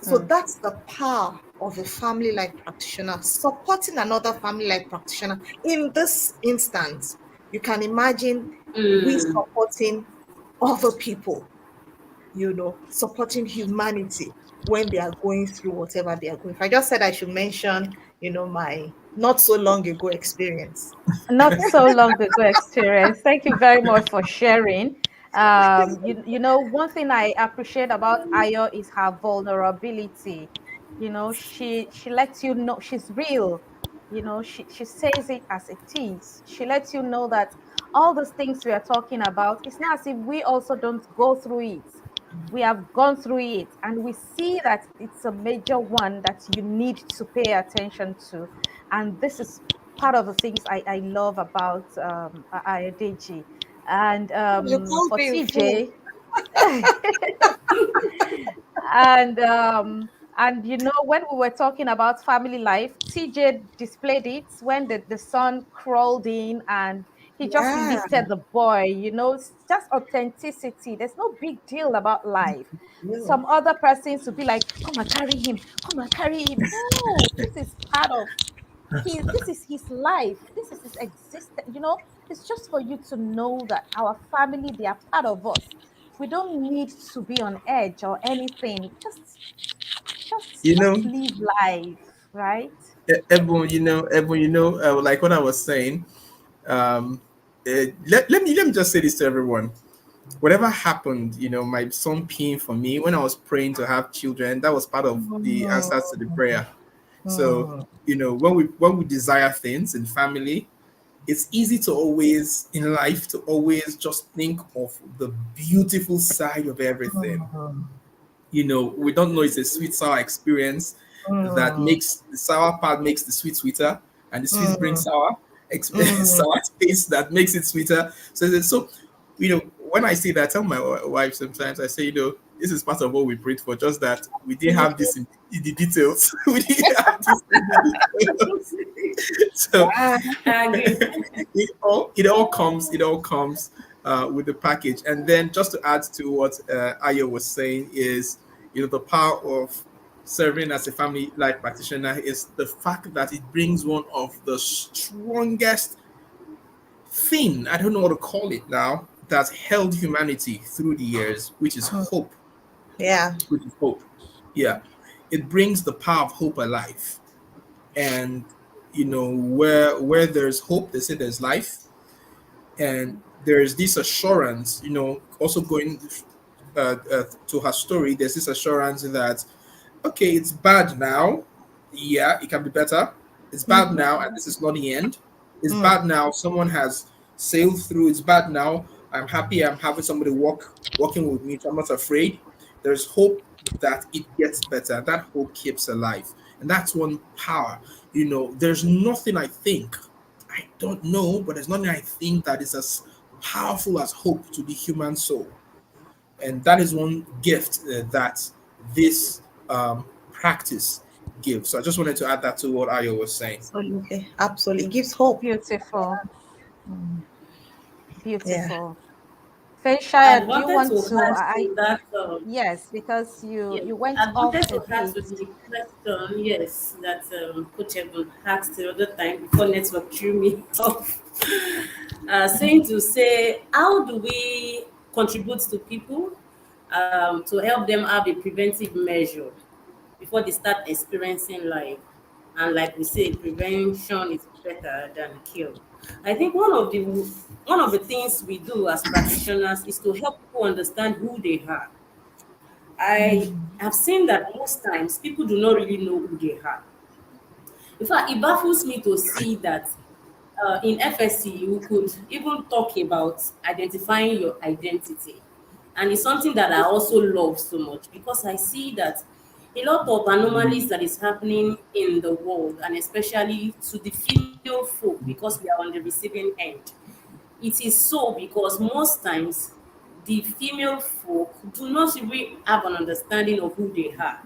So that's the power of a family life practitioner supporting another family life practitioner. In this instance, you can imagine we Mm. supporting other people, supporting humanity when they are going through whatever they are going through. I just said I should mention, my not so long ago experience. Not so long ago experience. Thank you very much for sharing. One thing I appreciate about Ayo is her vulnerability. She lets you know she's real. She says it as it is. She lets you know that all those things we are talking about, it's not as if we also don't go through it. We have gone through it, and we see that it's a major one that you need to pay attention to. And this is part of the things I love about Ayodeji. And You called for me a fool. TJ, and when we were talking about family life, TJ displayed it when the son crawled in and he just Yeah. lifted the boy. It's just authenticity. There's no big deal about life. You. Some other persons would be like, come and carry him, come and carry him. No, this is part of this is his life, this is his existence. It's just for you to know that our family, they are part of us. We don't need to be on edge or anything. Just You just know, live life, right? everyone, like what I was saying. Let me just say this to everyone. Whatever happened, my son peeing for me when I was praying to have children, that was part of the answers to the prayer. So, Mm. when we desire things in family, it's easy to always in life to always just think of the beautiful side of everything. Mm. We don't know it's a sweet sour experience that Mm. makes the sour part makes the sweet sweeter, and the sweet brings Mm. sour Mm. sour taste that makes it sweeter. So when I say that, I tell my wife sometimes, I say, this is part of what we prayed for, just that we didn't have this in the details. We didn't have this in the details. So Yeah. I agree. it all comes with the package. And then just to add to what Ayo was saying is, the power of serving as a family life practitioner is the fact that it brings one of the strongest thing, I don't know what to call it now, that's held humanity through the years, which is hope. Yeah. Which is hope. Yeah. It brings the power of hope alive. And where there's hope, they say there's life. And there's this assurance, also going to her story, there's this assurance that, okay, it's bad now. Yeah, it can be better. It's bad Mhm. now, and this is not the end. It's Mm. bad now. Someone has sailed through. It's bad now. I'm happy. I'm having somebody walking with me. So I'm not afraid. There's hope that it gets better. That hope keeps alive, and that's one power. There's nothing I think. I don't know, but there's nothing I think that is as powerful as hope to the human soul, and that is one gift that this practice gives. So I just wanted to add that to what Ayo was saying. Absolutely. Absolutely. It gives hope. Beautiful. Mm. Yeah. Beautiful. Fairshire, I do you wanted want to to? add to that. Yes, because Yeah, you went I off wanted a to add bit. to the question, yes, that Coach Evan asked the other time before network threw me off. Saying to say, how do we contribute to people to help them have a preventive measure before they start experiencing life? And like we say, prevention is better than cure. I think one of the things we do as practitioners is to help people understand who they are. I have seen that most times people do not really know who they are. In fact, it baffles me to see that in FSC you could even talk about identifying your identity. And it's something that I also love so much because I see that a lot of anomalies that is happening in the world, and especially to the female folk because we are on the receiving end. It is so because most times the female folk do not really have an understanding of who they are.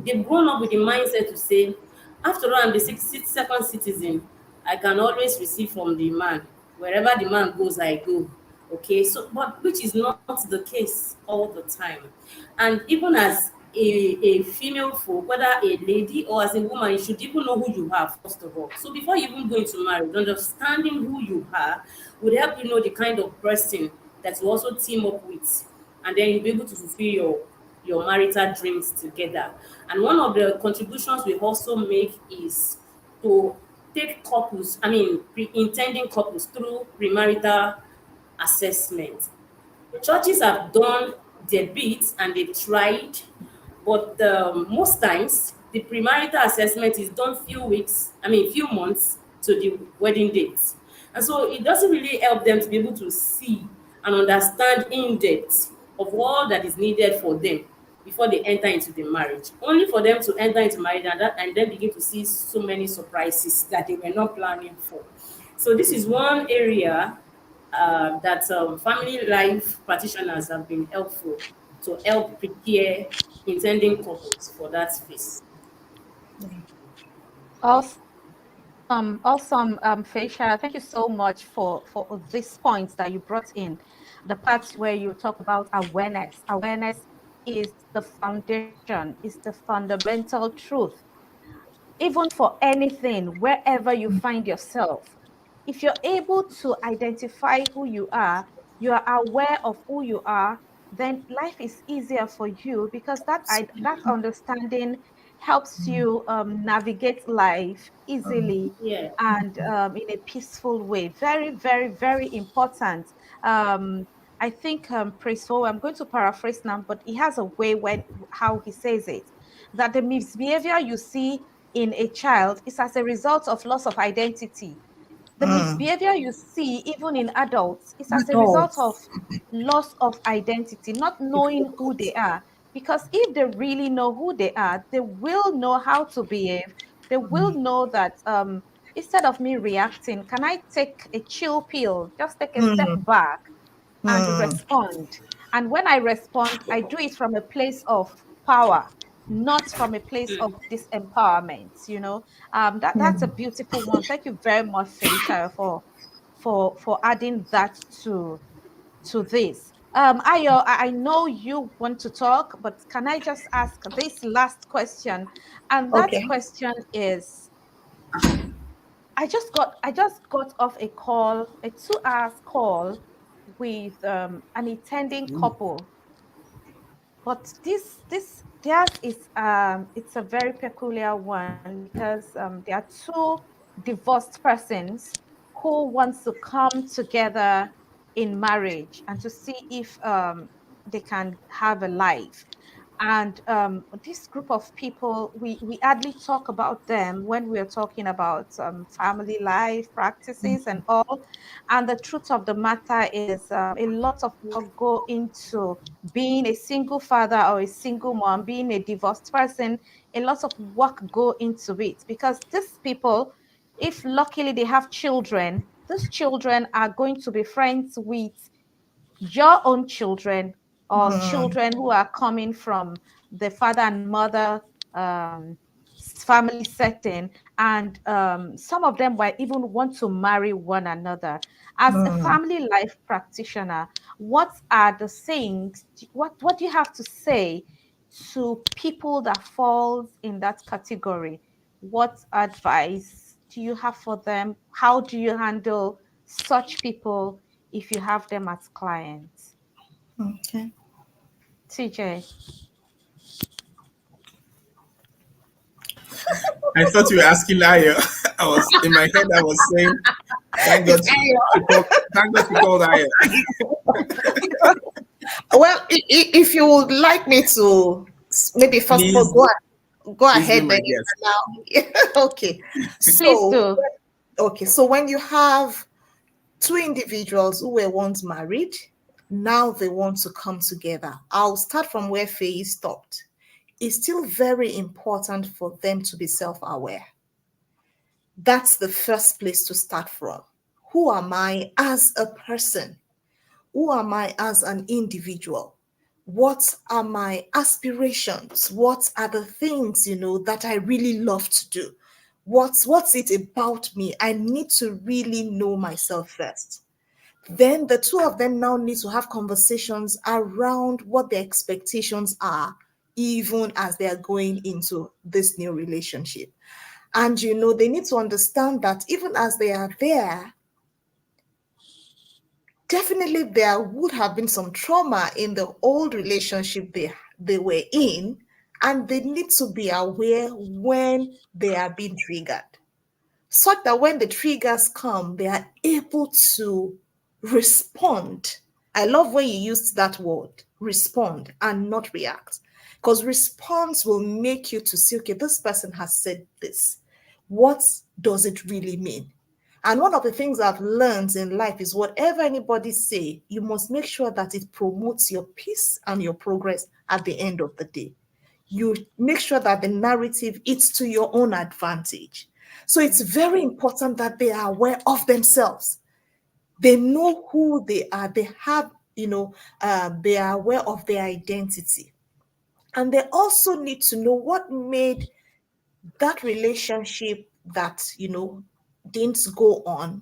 They've grown up with the mindset to say, after all, I'm the second citizen. I can always receive from the man. Wherever the man goes, I go. Okay, so but which is not the case all the time. And even as a female folk, whether a lady or as a woman, you should even know who you are, first of all. So before you even go into marriage, understanding who you are would help you know the kind of person that you also team up with. And then you'll be able to fulfill your marital dreams together. And one of the contributions we also make is to take couples, I mean, intending couples through premarital assessment. Churches have done their bit and they tried, but most times the premarital assessment is done few months to the wedding date. And so it doesn't really help them to be able to see and understand in depth of all that is needed for them before they enter into the marriage. Only for them to enter into marriage and then begin to see so many surprises that they were not planning for. So this is one area that family life practitioners have been helpful to help prepare intending couples for that space. Awesome, Faisha. Thank you so much for these points that you brought in. The parts where you talk about awareness. Awareness is the foundation, is the fundamental truth even for anything, wherever you find yourself. If you're able to identify who you are aware of who you are, then life is easier for you because that understanding helps you navigate life easily Yeah. and in a peaceful way. Very, very, very important. Um, I think Praise for, I'm going to paraphrase now, but he has a way when how he says it that the misbehavior you see in a child is as a result of loss of identity. The misbehavior you see, even in adults, is as a result of Adults. loss of identity, not knowing who they are. Because if they really know who they are, they will know how to behave. They will know that instead of me reacting, can I take a chill pill, just take a step back and respond. And when I respond, I do it from a place of power, not from a place of disempowerment. That's a beautiful one. Thank you very much, Felicia, for adding that to this. Ayo, I know you want to talk, but can I just ask this last question? And that Okay. question is I just got off a call, a 2 hours call with an attending couple. But this theirs is it's a very peculiar one because there are two divorced persons who wants to come together in marriage and to see if they can have a life. And this group of people, we hardly talk about them when we are talking about family life practices and all. And the truth of the matter is, a lot of work go into being a single father or a single mom, being a divorced person. A lot of work go into it because these people, if luckily they have children, these children are going to be friends with your own children or children who are coming from the father and mother family setting, and some of them might even want to marry one another. As a Hmm. family life practitioner, what are the things, what do you have to say to people that falls in that category? What advice do you have for them? How do you handle such people if you have them as clients? Okay. TJ. I thought you were asking Ayo. I was in my head. I was saying, thank God It's Ayo. thank God she called Ayo. Well, if you would like me to, maybe first of all, Please, go please be ahead my then. guest. Now, okay. Please So, do. okay. So when you have two individuals who were once married, now they want to come together. I'll start from where Faye stopped. It's still very important for them to be self-aware. That's the first place to start from. Who am I as a person? Who am I as an individual? What are my aspirations? What are the things, that I really love to do? What's it about me? I need to really know myself first. Then the two of them now need to have conversations around what their expectations are, even as they are going into this new relationship. And they need to understand that even as they are there, definitely there would have been some trauma in the old relationship they were in, and they need to be aware when they are being triggered, such that when the triggers come, they are able to respond. I love when you used that word, respond, and not react. Because response will make you to see, okay, this person has said this. What does it really mean? And one of the things I've learned in life is whatever anybody say, you must make sure that it promotes your peace and your progress at the end of the day. You make sure that the narrative is to your own advantage. So it's very important that they are aware of themselves. They know who they are. They have, they are aware of their identity. And they also need to know what made that relationship that, didn't go on,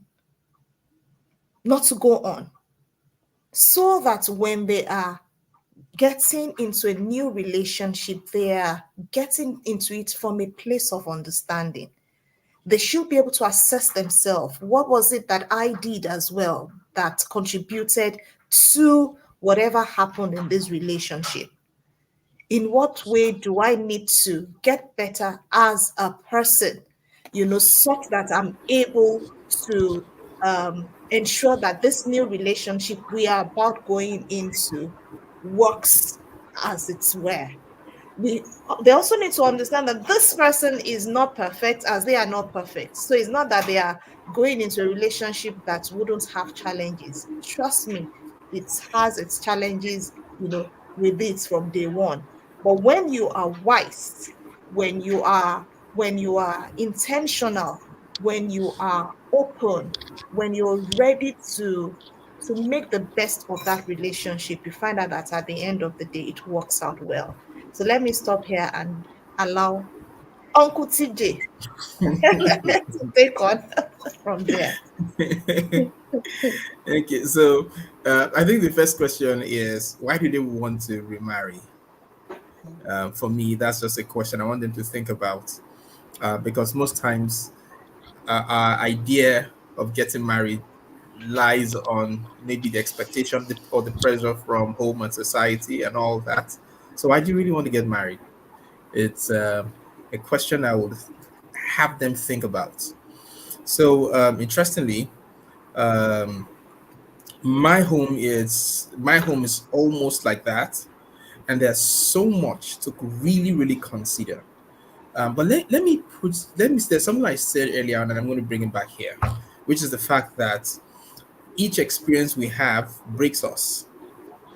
not to go on. So that when they are getting into a new relationship, they are getting into it from a place of understanding. They should be able to assess themselves. What was it that I did as well that contributed to whatever happened in this relationship? In what way do I need to get better as a person, such that I'm able to ensure that this new relationship we are about going into works as it were. They also need to understand that this person is not perfect as they are not perfect. So it's not that they are going into a relationship that wouldn't have challenges. Trust me, it has its challenges, with it from day one. But when you are wise, when you are intentional, when you are open, when you're ready to make the best of that relationship, you find out that at the end of the day it works out well. So let me stop here and allow Uncle TJ to take on from there. Okay, so I think the first question is, why do they want to remarry? For me, that's just a question I want them to think about, because most times our idea of getting married lies on maybe the expectation or the pressure from home and society and all that. So why do you really want to get married? It's a question I would have them think about. So interestingly, um, my home is almost like that, and there's so much to really consider. But let me there's something I said earlier on, and I'm going to bring it back here, which is the fact that each experience we have breaks us.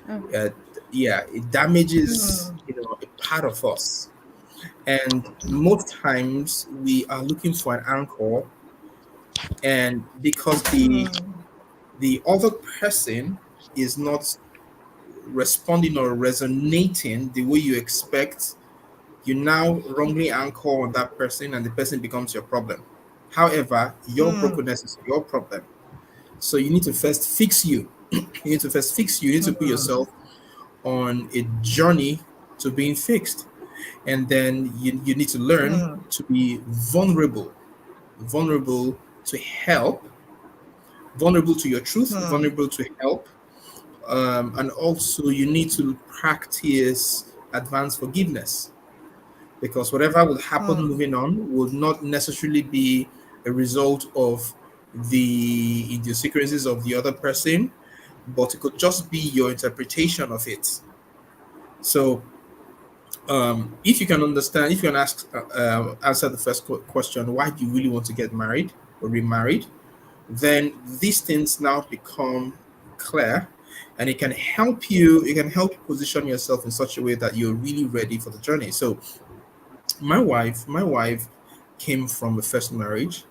Mm. uh, yeah, it damages Hmm. a part of us, and most times we are looking for an anchor, and because Hmm. the other person is not responding or resonating the way you expect You now wrongly anchor on that person, and the person becomes your problem. However, your brokenness is your problem. So you need to first fix you. You need to first fix you. You need to put yourself on a journey to being fixed. And then you need to learn to be vulnerable to help, vulnerable to your truth, vulnerable to help. And also, you need to practice advanced forgiveness, because whatever will happen moving on will not necessarily be a result of the idiosyncrasies of the other person, but it could just be your interpretation of it. So, if you can understand, if you can answer the first question, why do you really want to get married or remarried? Then these things now become clear, and it can help you. It can help you position yourself in such a way that you're really ready for the journey. So, my wife came from a first marriage,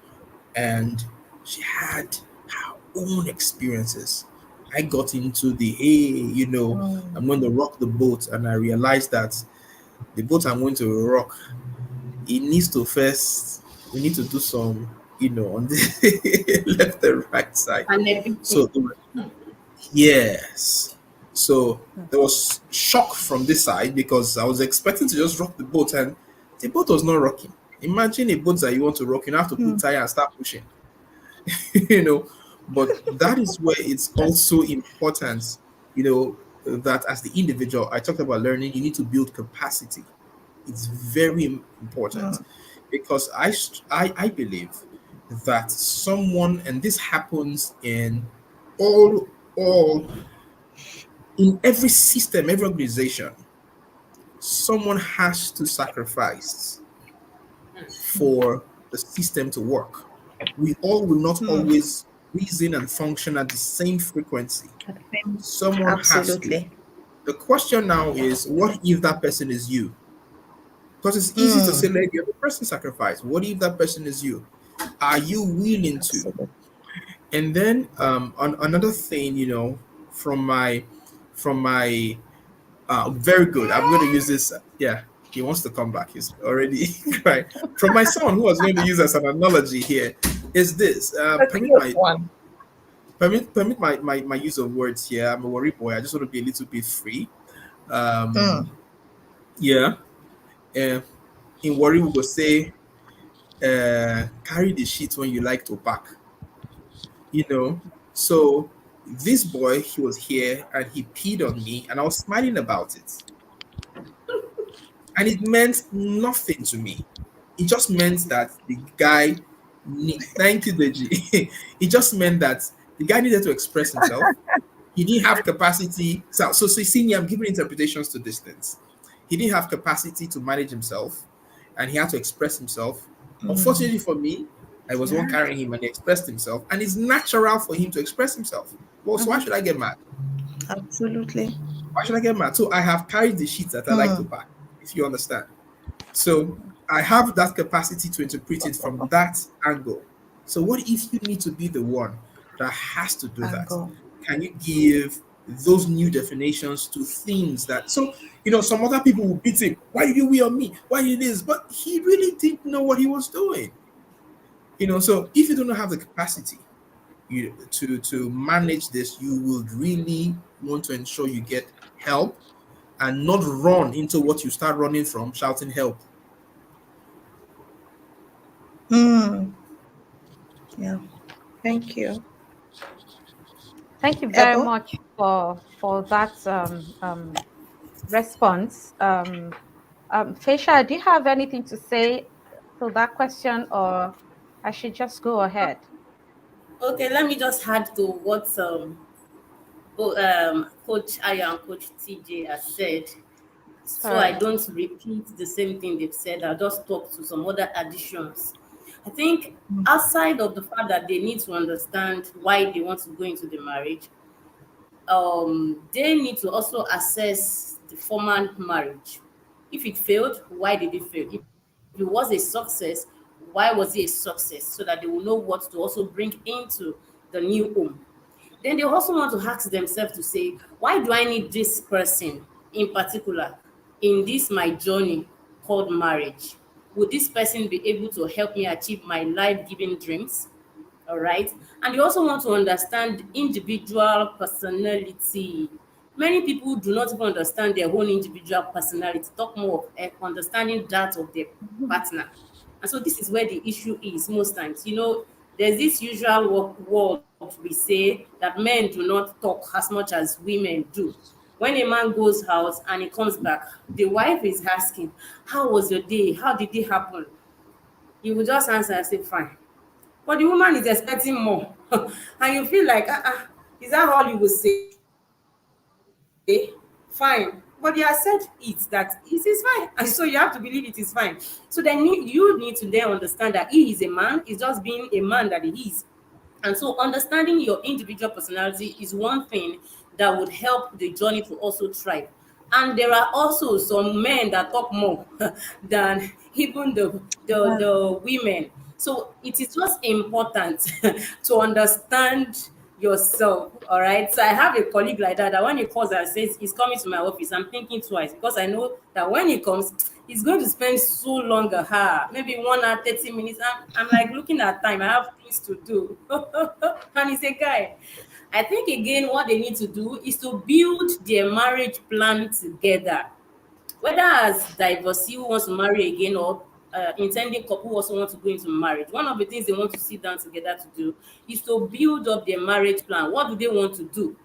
and she had her own experiences. I got into the, hey, I'm going to rock the boat, and I realized that the boat I'm going to rock, it needs to first, we need to do some, on the left and right side. And everything. So yes, so there was shock from this side, because I was expecting to just rock the boat, and the boat was not rocking. Imagine a boat that you want to rock, you have to put tire and start pushing. you know but that is where it's also important, that as the individual, I talked about learning, you need to build capacity. It's very important, because I believe that someone, and this happens in all in every system, every organization, someone has to sacrifice for the system to work. We all will not always reason and function at the same frequency. Someone has to. Absolutely. The question now is, what if that person is you? Because it's easy to say, let the other person sacrifice. What if that person is you? Are you willing to? Absolutely. And then on another thing, from my very good. I'm going to use this. Yeah, he wants to come back. He's already right. From my son, who was going to use as an analogy here, is this. That's a good one. Permit my use of words here. I'm a worry boy. I just want to be a little bit free. Um, yeah. Uh, in worry, we go say, carry the shit when you like to pack. You know. So this boy, he was here and he peed on me, and I was smiling about it. And it meant nothing to me. It just meant that the guy thank you, Deji. It just meant that the guy needed to express himself. He didn't have capacity. So you see me, I'm giving interpretations to these things. He didn't have capacity to manage himself, and he had to express himself. Unfortunately for me, I was one carrying him, and he expressed himself. And it's natural for him to express himself. Well, so why should I get mad? Absolutely. Why should I get mad? So I have carried the sheets that I like to pack, if you understand. So I have that capacity to interpret it from that angle. So what if you need to be the one that has to do that? Angle. Can you give those new definitions to things that, so some other people will beat him. Why did you wee on me? Why did this? But he really didn't know what he was doing. So if you don't have the capacity to manage this, you would really want to ensure you get help and not run into what you start running from, shouting help. Yeah. Thank you. Thank you very Ebo? much for that response. Fesha, do you have anything to say to that question, or I should just go ahead? Okay, let me just add to what Coach Aya and Coach TJ has said, All so I right. don't repeat the same thing they've said. I'll just talk to some other additions. I think outside of the fact that they need to understand why they want to go into the marriage, they need to also assess the former marriage. If it failed, why did it fail? If it was a success, why was it a success? So that they will know what to also bring into the new home. Then they also want to ask themselves to say, why do I need this person in particular in this my journey? called marriage. Would this person be able to help me achieve my life-giving dreams? All right. And you also want to understand individual personality. Many people do not even understand their own individual personality, talk more of understanding that of their partner. And so this is where the issue is most times. There's this usual word we say that men do not talk as much as women do. When a man goes out and he comes back, the wife is asking, how was your day? How did it happen? He will just answer and say, fine. But the woman is expecting more. And you feel like, is that all you will say? Fine. But you have said it that it is fine. And so you have to believe it is fine. So then you need to then understand that he is a man, he's just being a man that he is. And so understanding your individual personality is one thing that would help the journey to also thrive. And there are also some men that talk more than even the women. So it is just important to understand yourself. All right. So I have a colleague like that when he calls and says he's coming to my office, I'm thinking twice because I know that when he comes, he's going to spend so long at her, maybe 1 hour, 30 minutes. I'm like looking at time, I have things to do. And he's a guy. I think again, what they need to do is to build their marriage plan together, whether as divorcee who wants to marry again or intending couple who also want to go into marriage. One of the things they want to sit down together to do is to build up their marriage plan. What do they want to do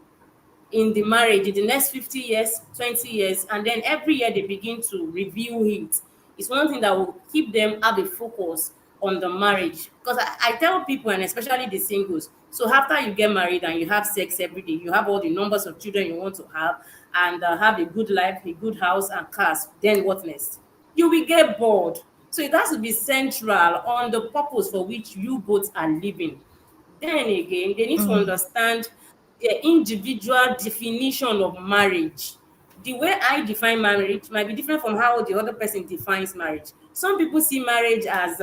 in the marriage in the next 50 years, 20 years, and then every year they begin to review it. It's one thing that will keep them have a focus on the marriage. Because I tell people, and especially the singles, so after you get married and you have sex every day, you have all the numbers of children you want to and have a good life, a good house and cars, then what next? You will get bored. So it has to be central on the purpose for which you both are living. Then again, they need to understand the individual definition of marriage. The way I define marriage might be different from how the other person defines marriage. Some people see marriage as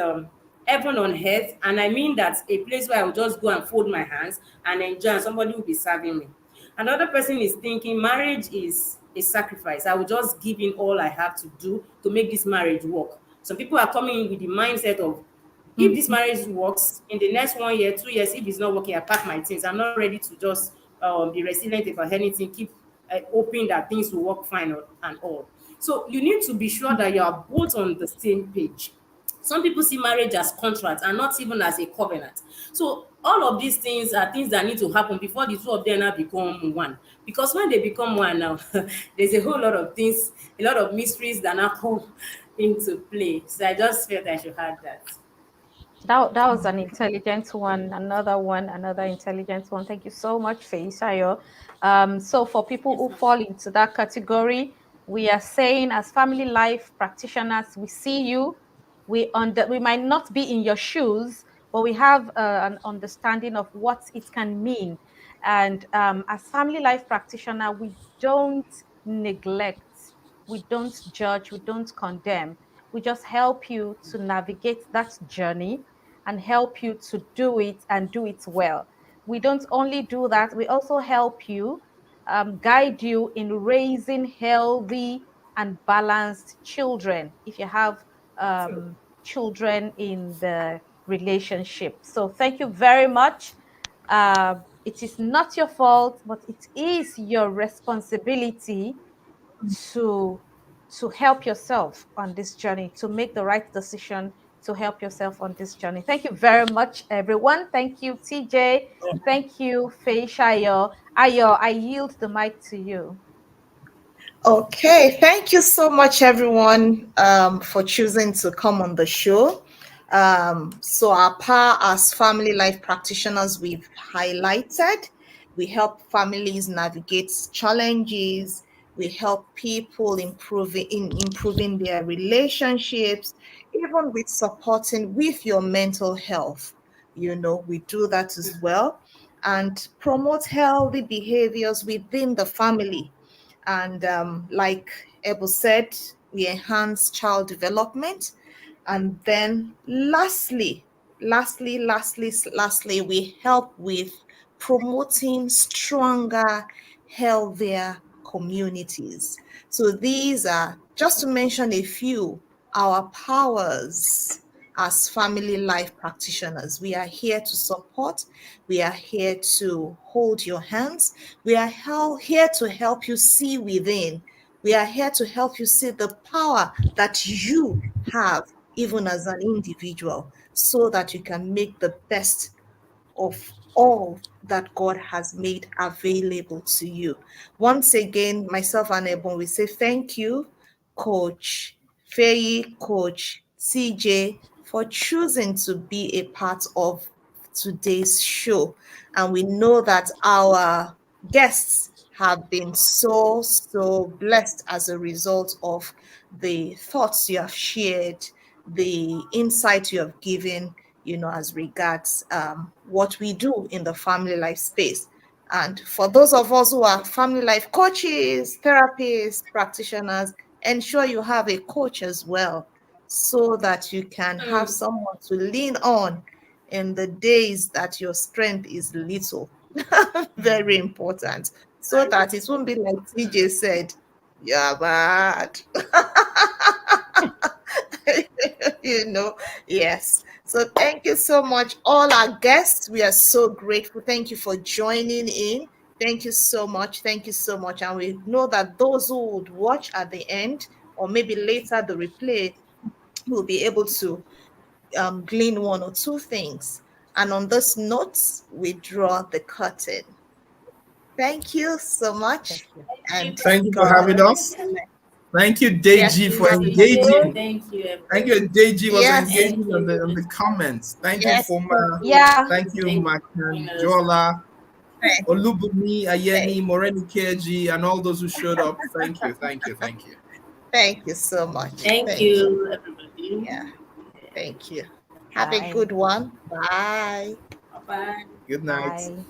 heaven on earth, and I mean that a place where I will just go and fold my hands and enjoy, and somebody will be serving me. Another person is thinking marriage is a sacrifice. I will just give in all I have to do to make this marriage work. Some people are coming in with the mindset of if this marriage works in the next 1 year, 2 years, if it's not working, I pack my things. I'm not ready to just be resilient about anything, keep hoping that things will work fine and all. So you need to be sure that you are both on the same page. Some people see marriage as contract and not even as a covenant. So all of these things are things that need to happen before the two of them now become one. Because when they become one now, there's a whole lot of things, a lot of mysteries that now come into play. So I just felt I should add that. That was an intelligent one, another intelligent one. Thank you so much, Feisayo. So for people who fall into that category, we are saying as family life practitioners, we see you. We might not be in your shoes, but we have an understanding of what it can mean. And as family life practitioner, we don't neglect, we don't judge, we don't condemn. We just help you to navigate that journey and help you to do it and do it well. We don't only do that, we also help you, guide you in raising healthy and balanced children if you have True. children in the relationship. So, thank you very much. It is not your fault, but it is your responsibility to help yourself on this journey, to make the right decision, to help yourself on this journey. Thank you very much, everyone. Thank you, TJ. Thank you, Feishayo. Ayo, I yield the mic to you. Okay, thank you so much, everyone, for choosing to come on the show. So, our power as family life practitioners, we've highlighted. We help families navigate challenges. We help people improving their relationships, even with supporting with your mental health. We do that as well, and promote healthy behaviors within the family. And like Ebo said, we enhance child development. And then lastly, we help with promoting stronger, healthier communities. So these are just to mention a few our powers as family life practitioners. We are here to support. We are here to hold your hands. We are here to help you see within. We are here to help you see the power that you have, even as an individual, so that you can make the best of all that God has made available to you. Once again, myself and Ebon, we say thank you, Coach Faye, Coach CJ, for choosing to be a part of today's show. And we know that our guests have been so blessed as a result of the thoughts you have shared, the insight you have given, as regards what we do in the family life space. And for those of us who are family life coaches, therapists, practitioners, ensure you have a coach as well, so that you can have someone to lean on in the days that your strength is little. Very important. So And that it won't be like TJ said, you're bad. Yes. So thank you so much, all our guests. We are so grateful. Thank you for joining in. Thank you so much. Thank you so much. And we know that those who would watch at the end, or maybe later the replay, will be able to glean one or two things. And on this note, we draw the curtain. Thank you so Thank much, you. and Thank you for God having us. bless. Thank you, Yes, Deji, for God bless. thank you, engaging. thank you, Thank everybody. you, Deji was Yes, engaging Thank on the you, comments. Thank you, yes, Foma. Yeah. Thank you, thank you for joining us. Makanjola, thank, Olubumi, thank, Ayeni, Moreni Keji, and all those who showed up. Thank you, thank you, thank you. thank you so much. Thank Thank you. you, everybody. Yeah, thank you. Have a Bye. good one. Bye. Bye bye. Good night. Bye.